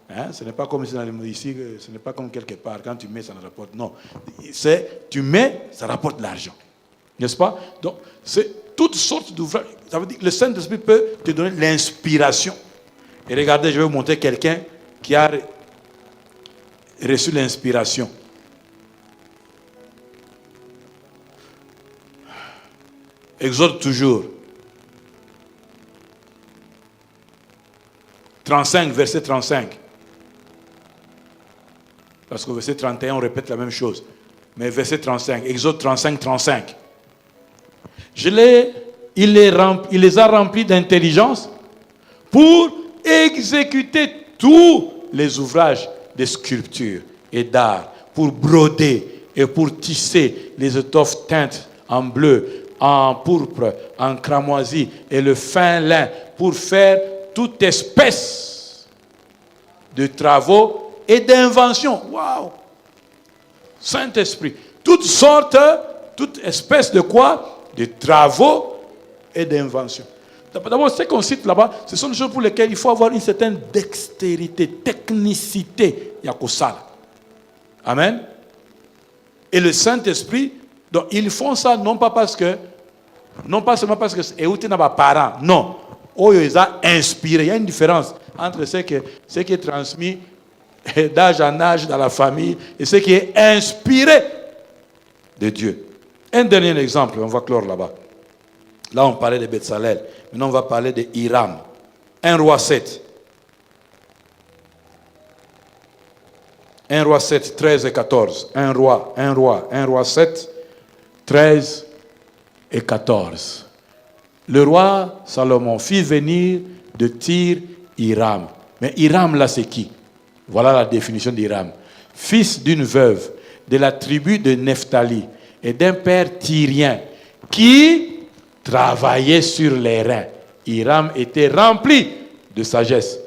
Hein? Ce n'est pas comme ici, ce n'est pas comme quelque part, quand tu mets, ça ne rapporte. Non. Tu mets, ça rapporte de l'argent. N'est-ce pas? Donc, c'est toutes sortes d'ouvrages. Ça veut dire que le Saint-Esprit peut te donner l'inspiration. Et regardez, je vais vous montrer quelqu'un qui a reçu l'inspiration. Exode toujours. 35, verset 35. Parce qu'au verset 31, on répète la même chose. Mais verset 35, Exode 35, 35. Il les a remplis d'intelligence pour exécuter tous les ouvrages de sculpture et d'art, pour broder et pour tisser les étoffes teintes en bleu, en pourpre, en cramoisi et le fin lin, pour faire toute espèce de travaux et d'inventions. Waouh! Saint-Esprit. Toutes sortes, toute espèce de quoi? De travaux et d'inventions. D'abord, ce qu'on cite là-bas, ce sont des choses pour lesquelles il faut avoir une certaine dextérité, technicité. Il y a que ça. Amen. Et le Saint-Esprit, donc ils font ça non pas seulement parce que c'est eux n'a pas parents, non. Oh, ils ont inspiré. Il y a une différence entre ce qui est transmis d'âge en âge dans la famille et ce qui est inspiré de Dieu. Un dernier exemple, on va clore là-bas. Là, on parlait de Betsalel. Maintenant, on va parler de Hiram. 1 roi 7. 1 roi 7, 13 et 14. 1 roi 7, 13 et 14. Le roi Salomon fit venir de Tyr Hiram. Mais Hiram, là, c'est qui? Voilà la définition d'Hiram. Fils d'une veuve de la tribu de Nephtali et d'un père tyrien qui travaillait sur les reins. Hiram était rempli de sagesse,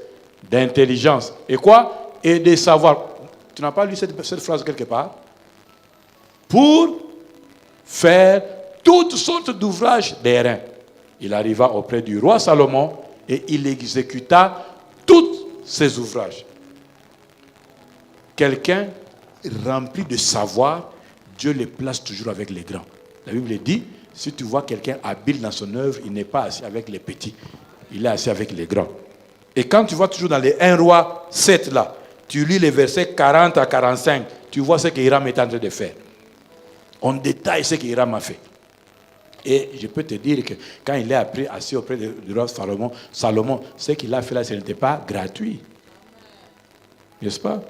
d'intelligence. Et quoi? Et de savoir. Tu n'as pas lu cette phrase quelque part? Pour faire toutes sortes d'ouvrages des reins. Il arriva auprès du roi Salomon et il exécuta tous ses ouvrages. Quelqu'un rempli de savoir, Dieu le place toujours avec les grands. La Bible dit, si tu vois quelqu'un habile dans son œuvre, il n'est pas assis avec les petits, il est assis avec les grands. Et quand tu vois toujours dans les 1 roi 7 là, tu lis les versets 40 à 45, tu vois ce qu'Hiram est en train de faire. On détaille ce qu'Hiram a fait. Et je peux te dire que quand il est assis auprès du roi Salomon, ce qu'il a fait là, ce n'était pas gratuit. N'est-ce pas?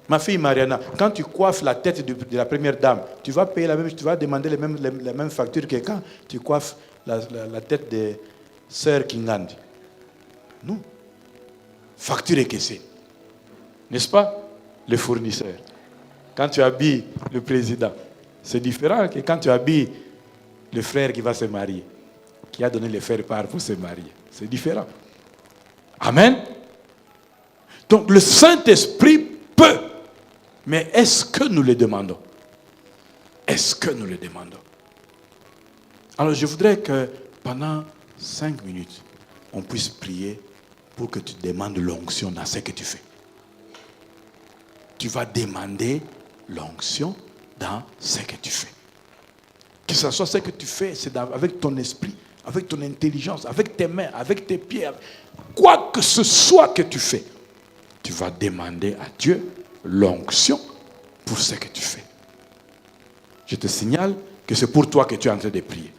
Ma fille Mariana, quand tu coiffes la tête de la première dame, tu vas payer tu vas demander la même facture que quand tu coiffes la tête de sœur Kingandi. Non. Facture est caissée. N'est-ce pas? Le fournisseur. Quand tu habilles le président, c'est différent que quand tu habilles le frère qui va se marier, qui a donné le faire-part pour se marier. C'est différent. Amen. Donc le Saint-Esprit peut. Mais est-ce que nous le demandons? Est-ce que nous le demandons? Alors je voudrais que pendant 5 minutes, on puisse prier pour que tu demandes l'onction dans ce que tu fais. Tu vas demander l'onction dans ce que tu fais. Que ce soit ce que tu fais, c'est avec ton esprit, avec ton intelligence, avec tes mains, avec tes pieds. Quoi que ce soit que tu fais, tu vas demander à Dieu l'onction pour ce que tu fais. Je te signale que c'est pour toi que tu es en train de prier.